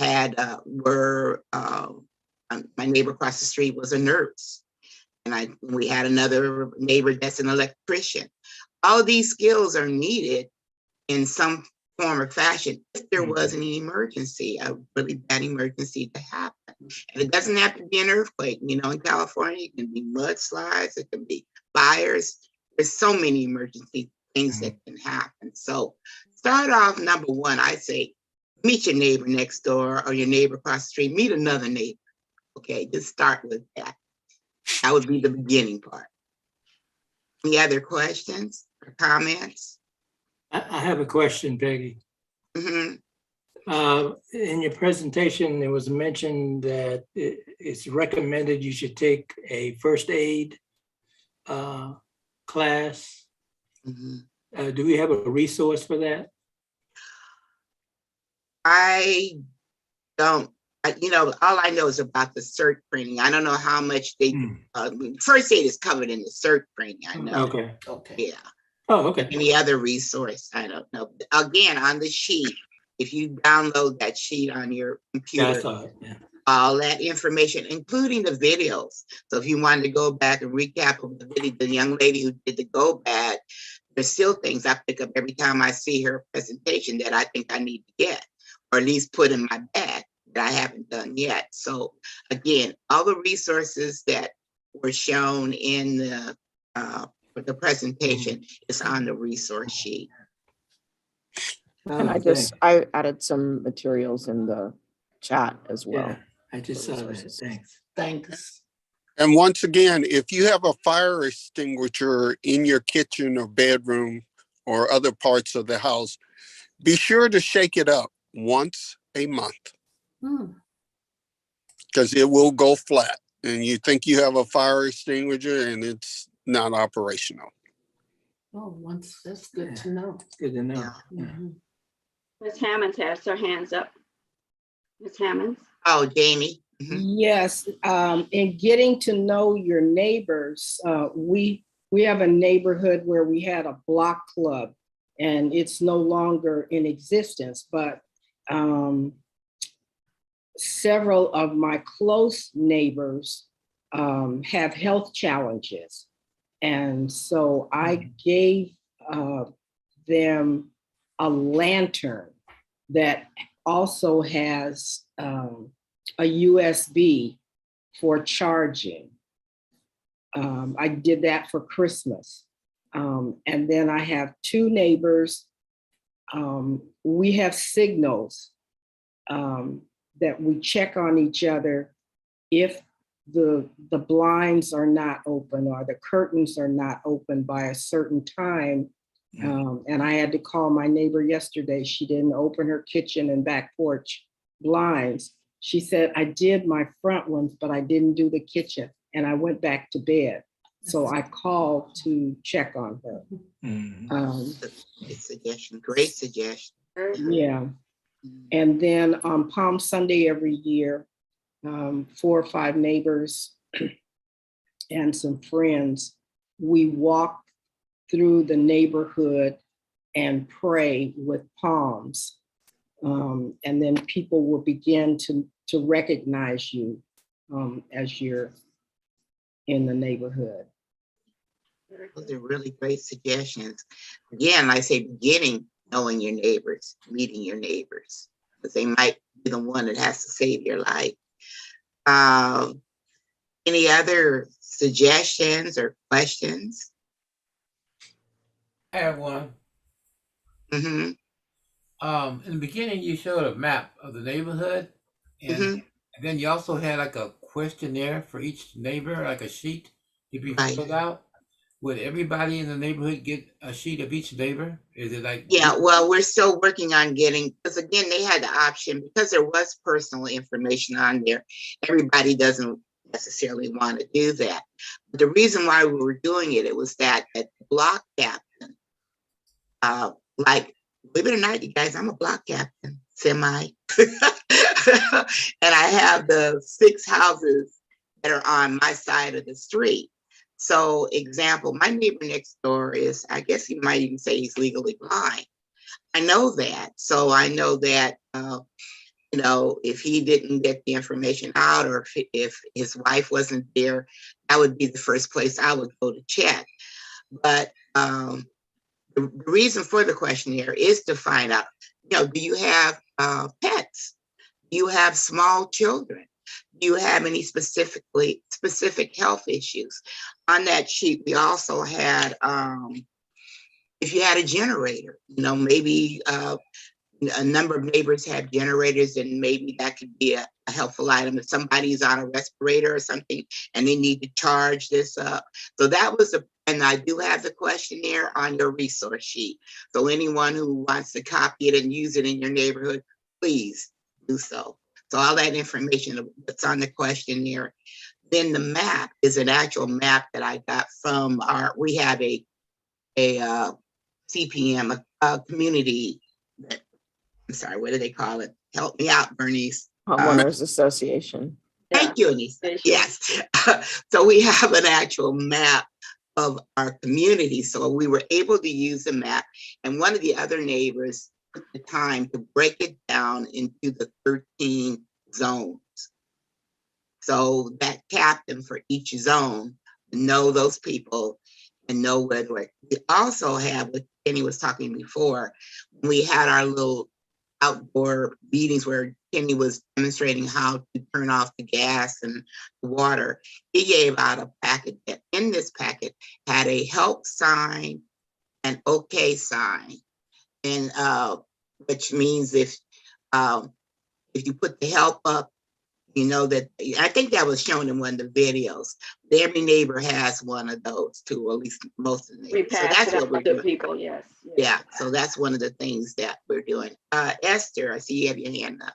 my neighbor across the street was a nurse, and we had another neighbor that's an electrician. All these skills are needed in some form or fashion if there was an emergency, a really bad emergency to happen. And it doesn't have to be an earthquake. In California, it can be mudslides, it can be fires. There's so many emergency things that can happen. So start off, number one, I say, meet your neighbor next door or your neighbor across the street, meet another neighbor. Okay, just start with that. That would be the beginning part. Any other questions or comments? I have a question, Peggy. Mm-hmm. In your presentation, it was mentioned that it's recommended you should take a first aid class. Mm-hmm. Do we have a resource for that? I don't. All I know is about the CERT training. I don't know how much they. First aid is covered in the CERT training. I know. Okay. Yeah. Oh, okay. Any other resource? I don't know. Again, on the sheet, if you download that sheet on your computer, Yeah, I saw it. Yeah. all that information, including the videos. So if you wanted to go back and recap of the video, the young lady who did the go bag, there's still things I pick up every time I see her presentation that I think I need to get, or at least put in my bag that I haven't done yet. So again, all the resources that were shown in the presentation is on the resource sheet. And I added some materials in the chat as well. Yeah, I just saw that. Thanks. Thanks. And once again, if you have a fire extinguisher in your kitchen or bedroom or other parts of the house, be sure to shake it up once a month, because it will go flat and you think you have a fire extinguisher and it's not operational. Oh, that's good to know. Good to know. Mm-hmm. Ms. Hammonds has her hands up. Ms. Hammonds. Oh, Jamie. Mm-hmm. Yes, in getting to know your neighbors, we have a neighborhood where we had a block club, and it's no longer in existence, but several of my close neighbors have health challenges. And so I gave them a lantern that also has a USB for charging. I did that for Christmas. And then I have two neighbors. We have signals that we check on each other if the blinds are not open or the curtains are not open by a certain time. And I had to call my neighbor yesterday. She didn't open her kitchen and back porch blinds. She said, I did my front ones, but I didn't do the kitchen. And I went back to bed. So I called to check on her. Great suggestion. Great suggestion. Yeah. And then on Palm Sunday every year, 4 or 5 neighbors and some friends, we walk through the neighborhood and pray with palms. And then people will begin to recognize you as you're in the neighborhood. Those are really great suggestions. Again, I say beginning knowing your neighbors, meeting your neighbors, because they might be the one that has to save your life. Any other suggestions or questions? I have one. Mm-hmm. In the beginning, you showed a map of the neighborhood, and then you also had like a questionnaire for each neighbor, like a sheet to be filled out. would everybody in the neighborhood get a sheet of each neighbor? Is it like? Yeah, well, we're still working on getting, because again, they had the option, because there was personal information on there. Everybody doesn't necessarily want to do that. But the reason why we were doing it, it was that at block captain, like, believe it or not, you guys, I'm a block captain, semi. And I have the 6 houses that are on my side of the street. So example, my neighbor next door is, I guess you might even say he's legally blind. I know that. So I know that, you know, if he didn't get the information out, or if his wife wasn't there, that would be the first place I would go to check. But the reason for the questionnaire is to find out, you know, do you have pets? Do you have small children? Do you have any specific health issues? On that sheet, we also had, if you had a generator, you know, maybe a number of neighbors have generators, and maybe that could be a helpful item if somebody's on a respirator or something and they need to charge this up. So that was and I do have the questionnaire on your resource sheet. So anyone who wants to copy it and use it in your neighborhood, please do so. So all that information that's on the questionnaire. Then the map is an actual map that I got from we have a CPM, a community, I'm sorry, what do they call it? Help me out, Bernice. Homeowners Association. Thank you, Anissa. Yes. So we have an actual map of our community. So we were able to use the map, and one of the other neighbors took the time to break it down into the 13 zones. So that captain for each zone know those people and know where to work. We also have, what Kenny was talking before, we had our little outdoor meetings where Kenny was demonstrating how to turn off the gas and the water. He gave out a packet that in this packet had a help sign and okay sign. And which means if you put the help up, you know that, I think that was shown in one of the videos. Every neighbor has one of those too, or at least most of the neighbors. We pass it up to people, yes. Yeah, so that's one of the things that we're doing. Esther, I see you have your hand up.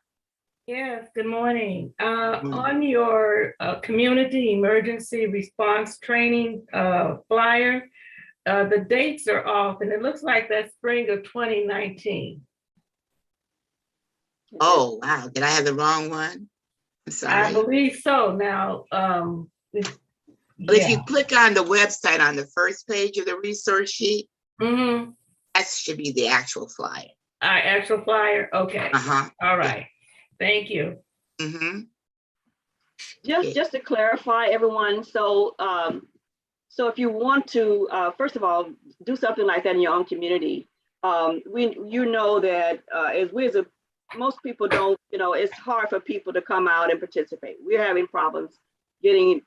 Yes, good morning. On your community emergency response training flyer, the dates are off, and it looks like that's spring of 2019. Oh, wow. Did I have the wrong one? I'm sorry. I believe so. Now, but if you click on the website on the first page of the resource sheet, that should be the actual flyer. Actual flyer? Okay. All right. Thank you. Just to clarify, everyone, so so if you want to, first of all, do something like that in your own community, you know that most people don't, you know, it's hard for people to come out and participate. We're having problems getting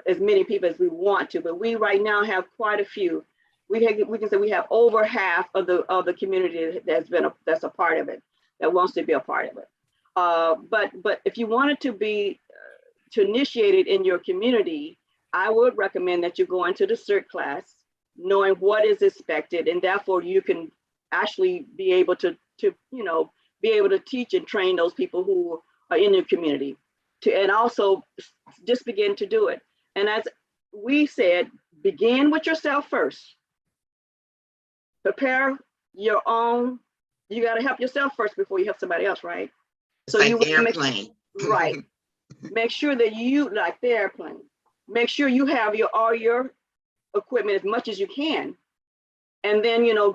as many people as we want to, but we right now have quite a few. We can say we have over half of the community that's a part of it, that wants to be a part of it. But if you wanted to be to initiate it in your community, I would recommend that you go into the CERT class, knowing what is expected, and therefore you can actually be able to you know, be able to teach and train those people who are in your community, and also just begin to do it. And as we said, begin with yourself first. Prepare your own. You got to help yourself first before you help somebody else, right? So like the airplane. Right. Make sure that you, like the airplane, make sure you have all your equipment as much as you can. And then, you know,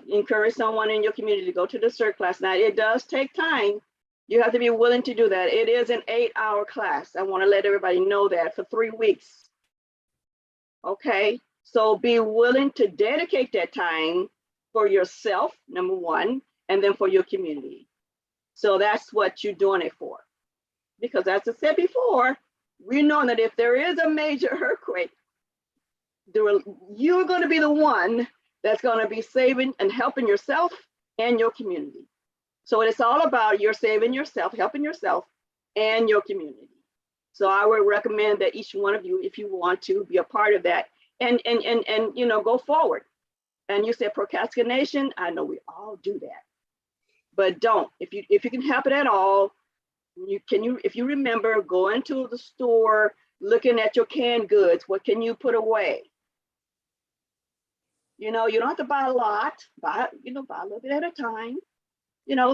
encourage someone in your community to go to the CERT class. Now, it does take time. You have to be willing to do that. It is an 8-hour class. I want to let everybody know that, for 3 weeks. Okay, so be willing to dedicate that time for yourself, number one, and then for your community. So that's what you're doing it for. Because as I said before, we know that if there is a major earthquake, you're going to be the one that's going to be saving and helping yourself and your community. So it's all about you're saving yourself, helping yourself and your community. So I would recommend that each one of you, if you want to be a part of that and go forward. And you said procrastination. I know we all do that, but don't. If you can help it at all, if you remember going to the store, looking at your canned goods, what can you put away? You don't have to buy a lot. Buy a little bit at a time.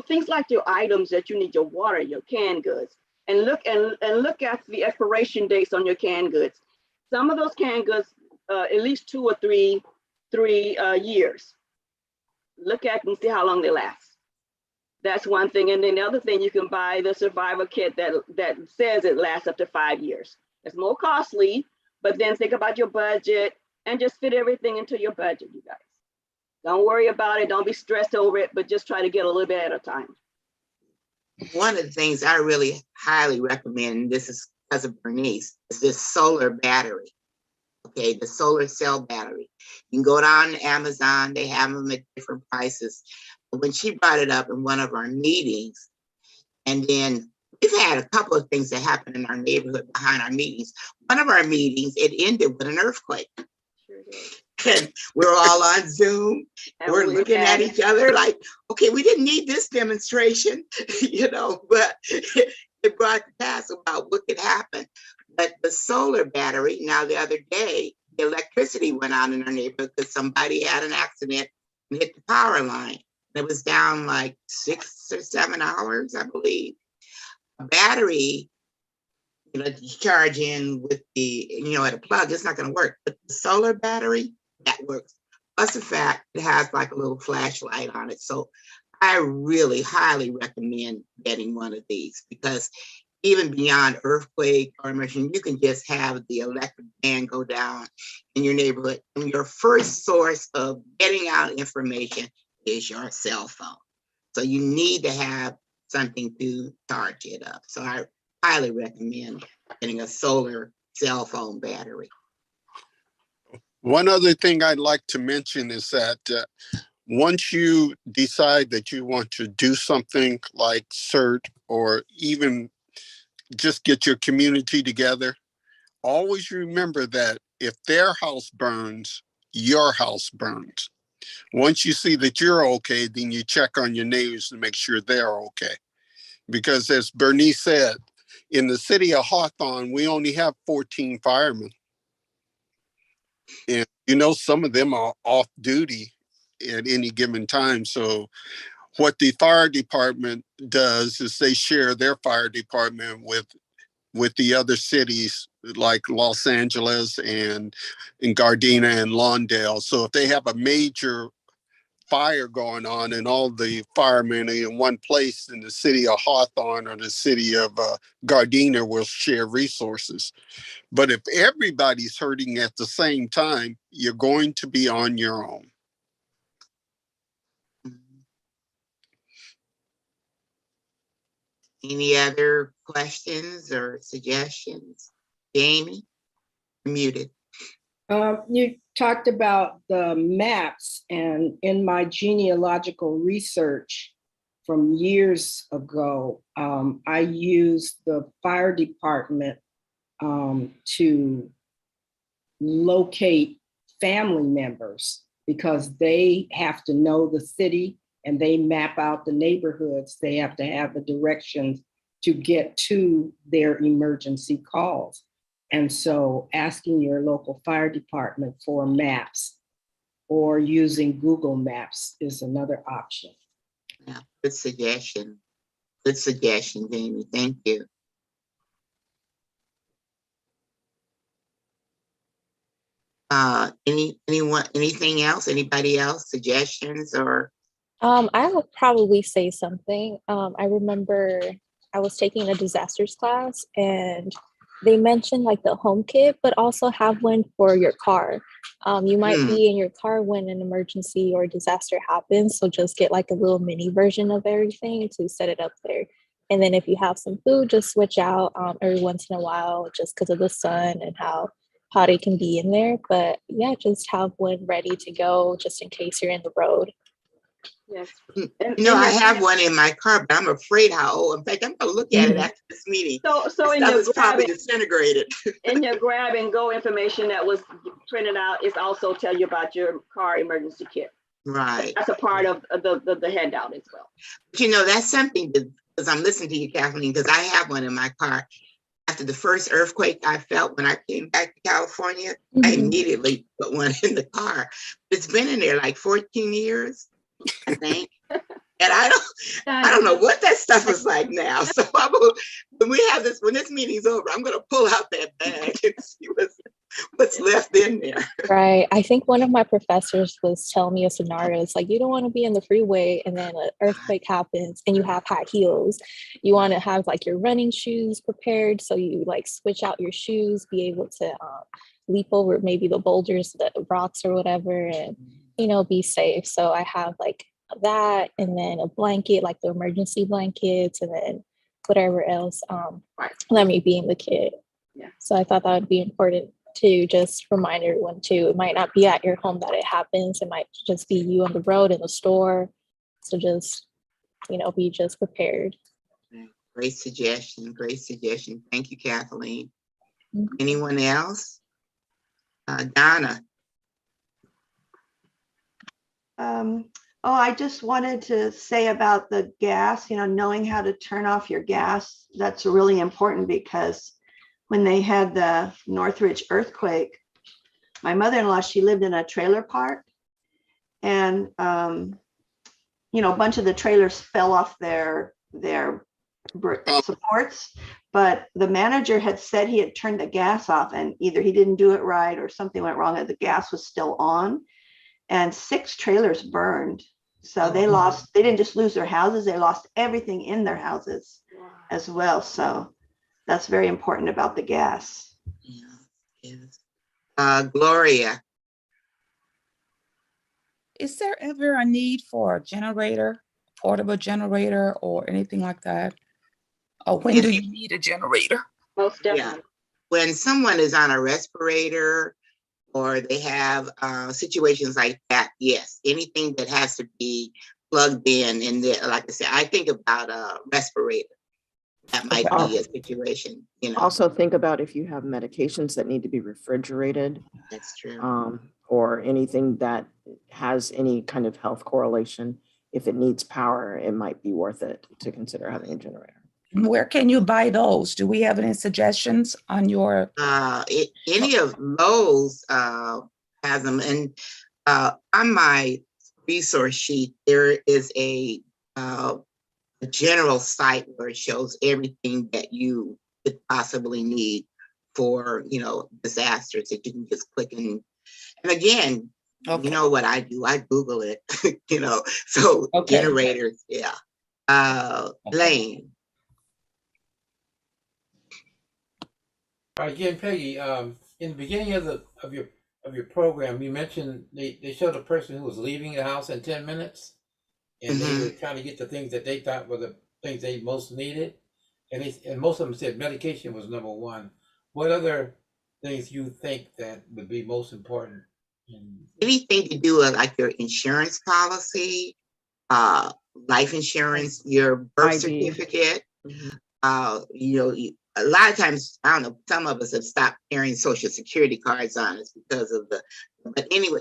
Things like your items that you need, your water, your canned goods, and look at the expiration dates on your canned goods. Some of those canned goods, at least 2 or 3 years. Look at and see how long they last. That's one thing. And then the other thing, you can buy the survival kit that says it lasts up to 5 years. It's more costly, but then think about your budget and just fit everything into your budget, you guys. Don't worry about it. Don't be stressed over it, but just try to get a little bit at a time. One of the things I really highly recommend, this is because of Bernice, is this solar battery. Okay, the solar cell battery. You can go down to Amazon, they have them at different prices. But when she brought it up in one of our meetings, and then we've had a couple of things that happened in our neighborhood behind our meetings. One of our meetings, it ended with an earthquake. Sure did. And we're all on Zoom. And we're looking at each other like, okay, we didn't need this demonstration, but it brought to pass about what could happen. But the solar battery, now the other day, the electricity went out in our neighborhood because somebody had an accident and hit the power line. It was down like 6 or 7 hours, I believe. A battery, you charge in with the, at a plug, it's not going to work. But the solar battery, that works. Plus the fact it has like a little flashlight on it. So I really highly recommend getting one of these, because even beyond earthquake or emergency, you can just have the electric fan go down in your neighborhood. And your first source of getting out information is your cell phone. So you need to have something to charge it up. So I highly recommend getting a solar cell phone battery. One other thing I'd like to mention is that once you decide that you want to do something like CERT, or even just get your community together, always remember that if their house burns, your house burns. Once you see that you're okay, then you check on your neighbors to make sure they're okay. Because as Bernice said, in the city of Hawthorne, we only have 14 firemen. And some of them are off duty at any given time. So what the fire department does is they share their fire department with the other cities like Los Angeles and Gardena and Lawndale. So if they have a major fire going on and all the firemen are in one place, in the city of Hawthorne or the city of Gardena will share resources. But if everybody's hurting at the same time, you're going to be on your own. Any other questions or suggestions? Jamie, you're muted. You talked about the maps, and in my genealogical research from years ago, I used the fire department to locate family members, because they have to know the city and they map out the neighborhoods. They have to have the directions to get to their emergency calls. And so asking your local fire department for maps or using Google Maps is another option. Yeah, good suggestion. Good suggestion, Jamie. Thank you. Anything else? Anybody else? Suggestions or? I will probably say something. I remember I was taking a disasters class and they mentioned like the home kit, but also have one for your car. You might be in your car when an emergency or disaster happens. So just get like a little mini version of everything to set it up there. And then if you have some food, just switch out every once in a while, just because of the sun and how hot it can be in there. But yeah, just have one ready to go just in case you're in the road. Yes. You know, I have one in my car, but I'm afraid how old. In fact, I'm going to look at it after this meeting. So This in stuff your is probably grab disintegrated. in your grab and go information that was printed out, it's also tell you about your car emergency kit. Right. That's a part of the handout as well. But you know, that's something that, because I'm listening to you, Kathleen, because I have one in my car. After the first earthquake I felt when I came back to California, I immediately put one in the car. It's been in there like 14 years, I think. And I don't know what that stuff is like now. So when this meeting's over, I'm gonna pull out that bag and see what's left in there. Right. I think one of my professors was telling me a scenario. It's like you don't want to be in the freeway and then an earthquake happens and you have high heels. You want to have like your running shoes prepared. So you like switch out your shoes, be able to leap over maybe the boulders, the rocks or whatever, and, be safe. So I have like that and then a blanket, like the emergency blankets, and then whatever else. Let me be in the kit. Yeah. So I thought that would be important to just remind everyone too. It might not be at your home that it happens. It might just be you on the road, in the store. So just, be just prepared. Great suggestion. Great suggestion. Thank you, Kathleen. Anyone else? Donna. I just wanted to say about the gas, knowing how to turn off your gas. That's really important because when they had the Northridge earthquake, my mother-in-law, she lived in a trailer park, and a bunch of the trailers fell off their supports, but the manager had said he had turned the gas off, and either he didn't do it right or something went wrong, and the gas was still on, and 6 trailers burned. So they didn't just lose their houses, they lost everything in their houses as well. So that's very important about the gas. Yes. Gloria. Is there ever a need for a generator, portable generator, or anything like that? Or when do you need a generator? Most definitely. Yeah. When someone is on a respirator or they have situations like that, yes, anything that has to be plugged in there, like I said, I think about a respirator. That might be a situation, Also think about if you have medications that need to be refrigerated. That's true. Or anything that has any kind of health correlation. If it needs power, it might be worth it to consider having a generator. Where can you buy those? Do we have any suggestions on your? Any of Lowe's has them, and on my resource sheet there is a general site where it shows everything that you could possibly need for disasters that you can just click in. And again, you know what I do? I Google it. So generators, yeah. Lane. Again, Peggy, in the beginning of your program, you mentioned they showed a person who was leaving the house in 10 minutes, and they were trying to get the things that they thought were the things they most needed, and most of them said medication was number one. What other things you think that would be most important? Anything to do with like your insurance policy, life insurance, your birth certificate. A lot of times, I don't know, some of us have stopped carrying Social Security cards on us because of but anyway,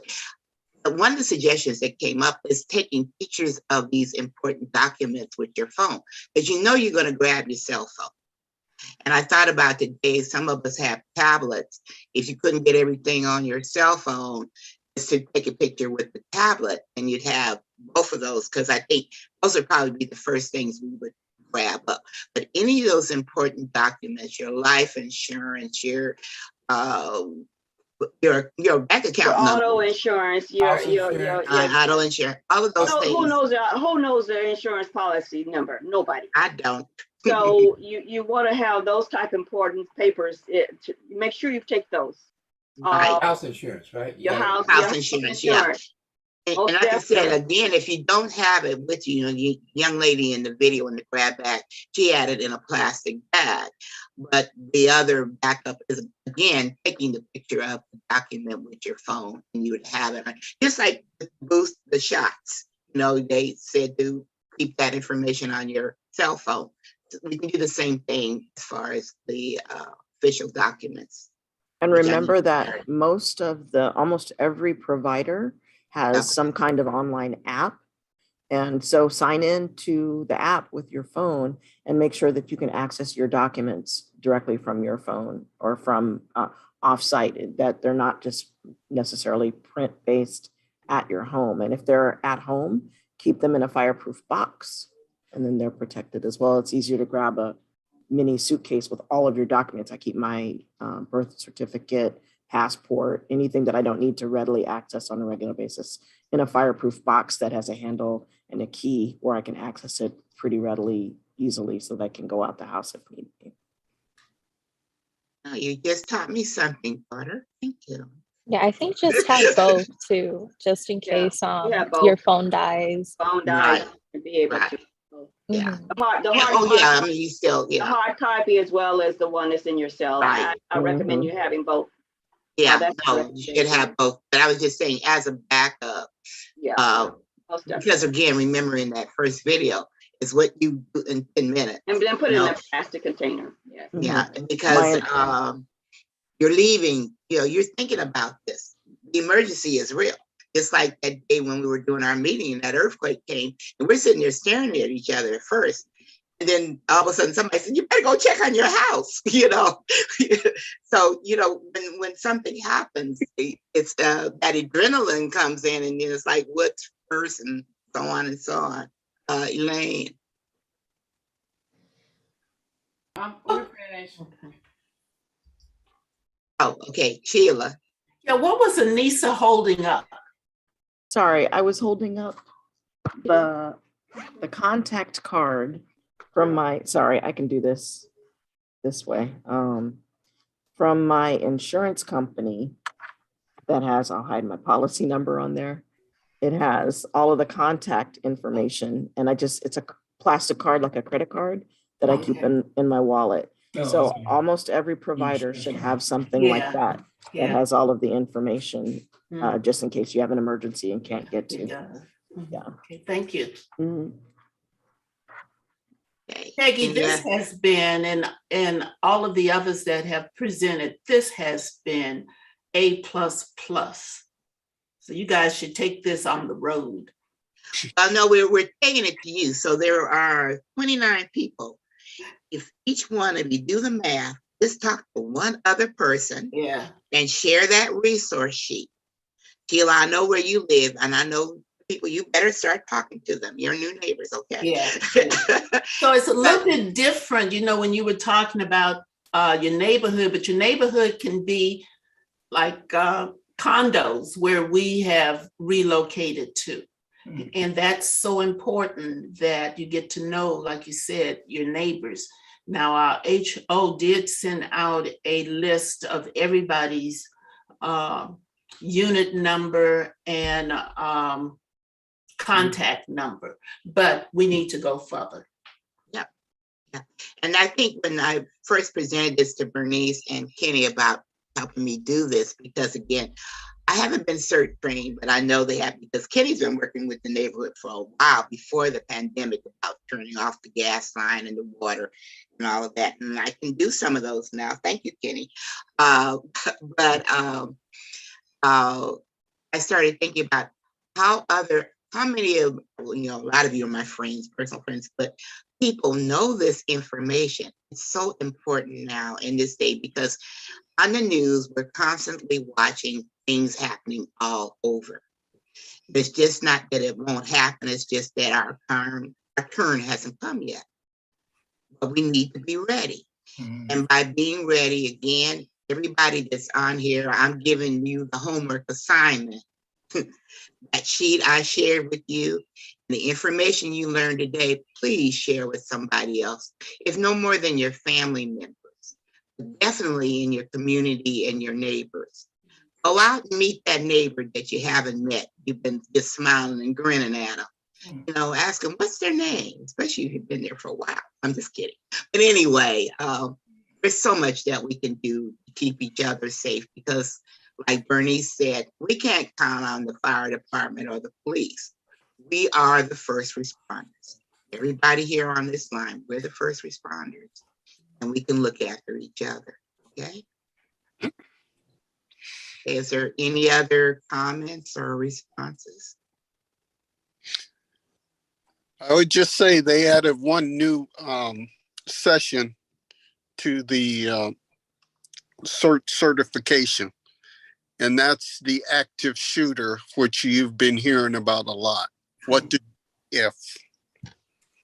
one of the suggestions that came up is taking pictures of these important documents with your phone, because you're going to grab your cell phone. And I thought about today, some of us have tablets. If you couldn't get everything on your cell phone, just to take a picture with the tablet, and you'd have both of those, because I think those would probably be the first things we would grab up. But any of those important documents, your life insurance, your bank account your number, auto insurance, your auto insurance, all of those things. Who knows their insurance policy number? Nobody. I don't. So you want to have those type of important papers. To make sure you take those. Right. House insurance, right? Your house insurance, yeah. And like I said, again, if you don't have it with you, the young lady in the video in the grab bag, she had it in a plastic bag. But the other backup is, again, taking the picture of the document with your phone, and you would have it. Just like the shots. they said to keep that information on your cell phone. So we can do the same thing as far as the official documents. And which I remember think are- that almost every provider has Yeah. some kind of online app. And so sign in to the app with your phone and make sure that you can access your documents directly from your phone or from offsite, that they're not just necessarily print-based at your home. And if they're at home, keep them in a fireproof box, and then they're protected as well. It's easier to grab a mini suitcase with all of your documents. I keep my birth certificate, passport, anything that I don't need to readily access on a regular basis in a fireproof box that has a handle and a key where I can access it pretty readily, easily, so that I can go out the house if need be. Oh, you just taught me something, Carter. Thank you. Yeah, I think just have both too, just in Yeah, case yeah, your both. phone dies. Phone dies, Right. and be able Right. to. Yeah. The hard Oh, copy, yeah. I mean, you still, the hard copy as well as the one that's in your cell. Right. I recommend you having both. Yeah, that's no, you should have both. But I was just saying, as a backup, Yeah. Most definitely. because again, remembering that first video is what you do in 10 minutes. And then put it you in know? a plastic container. Yeah. Yeah, because you're leaving, you're thinking about this. The emergency is real. Just like that day when we were doing our meeting and that earthquake came, and we're sitting there staring at each other at first. And then all of a sudden somebody said, you better go check on your house, So, when something happens, it's that adrenaline comes in and it's like, what's first and so on and so on. Elaine. We're finished. Oh, okay, Sheila. Yeah, what was Anissa holding up? Sorry, I was holding up the contact card from my, sorry, I can do this way. From my insurance company that has, I'll hide my policy number on there. It has all of the contact information, and it's a plastic card, like a credit card, that I keep in my wallet. So almost every provider should have something like that that has all of the information, just in case you have an emergency and can't get to. Yeah. Okay, thank you. Okay. Peggy, this has been, and all of the others that have presented, this has been A++. So you guys should take this on the road. No, we're taking it to you. So there are 29 people. If each one of you do the math, just talk to one other person, and share that resource sheet. Sheila, I know where you live, and I know people. You better start talking to them. Your new neighbors, okay? Yeah. So it's a little bit different, when you were talking about your neighborhood, but your neighborhood can be like condos where we have relocated to. And that's so important that you get to know, like you said, your neighbors. Now, our HO did send out a list of everybody's unit number and contact number, but we need to go further. Yeah. And I think when I first presented this to Bernice and Kenny about helping me do this, because again, I haven't been CERT trained, but I know they have, because Kenny's been working with the neighborhood for a while before the pandemic about turning off the gas line and the water and all of that. And I can do some of those now. Thank you, Kenny. I started thinking about how many of, a lot of you are my friends, personal friends, but people know this information. It's so important now in this day, because on the news, we're constantly watching things happening all over. It's just not that it won't happen. It's just that our turn hasn't come yet. But we need to be ready. And by being ready, again, everybody that's on here, I'm giving you the homework assignment. That sheet I shared with you, the information you learned today, please share with somebody else. If no more than your family members, definitely in your community and your neighbors. Go out and meet that neighbor that you haven't met. You've been just smiling and grinning at them. Ask them, what's their name? Especially if you've been there for a while. I'm just kidding. But anyway, there's so much that we can do to keep each other safe, because like Bernice said, we can't count on the fire department or the police. We are the first responders. Everybody here on this line, we're the first responders, and we can look after each other, okay? Is there any other comments or responses? I would just say they added one new session to the CERT certification, and that's the active shooter, which you've been hearing about a lot. What do if?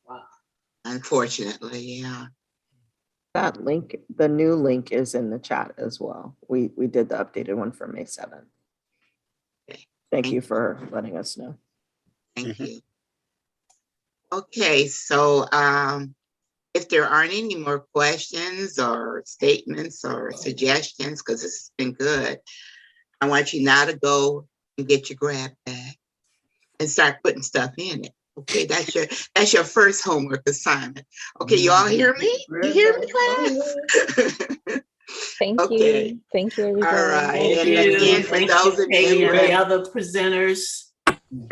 Wow. Unfortunately, yeah. That link, the new link is in the chat as well. We did the updated one for May 7th. Okay. Thank you for letting us know. Thank you. Okay, so if there aren't any more questions or statements or suggestions, because this has been good, I want you now to go and get your grab bag and start putting stuff in it. Okay, that's your first homework assignment. Okay, you all hear me? You hear me, class? Thank Okay. you. Thank you, everyone. All right. Thank And you. again, for Thank those you, of Peggy, you and the that other presenters.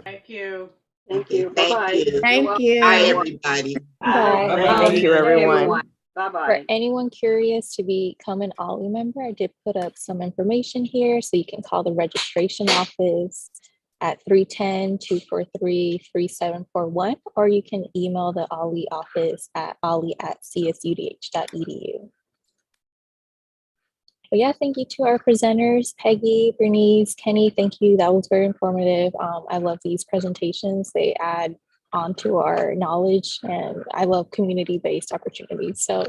Thank you. Okay, Bye-bye. thank you. Thank you. Bye, everybody. Bye. Thank you, everyone. Bye-bye. For anyone curious to become an OLLI member, I did put up some information here, so you can call the registration office at 310-243-3741, or you can email the OLLI office at olli@csudh.edu. But yeah, thank you to our presenters, Peggy, Bernice, Kenny. Thank you. That was very informative. I love these presentations. They add on to our knowledge, and I love community-based opportunities. So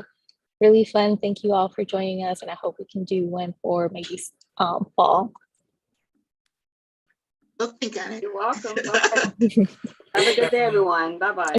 really fun. Thank you all for joining us, and I hope we can do one for maybe fall. Look, got it. You're welcome. Okay. Have a good day, everyone. Bye-bye.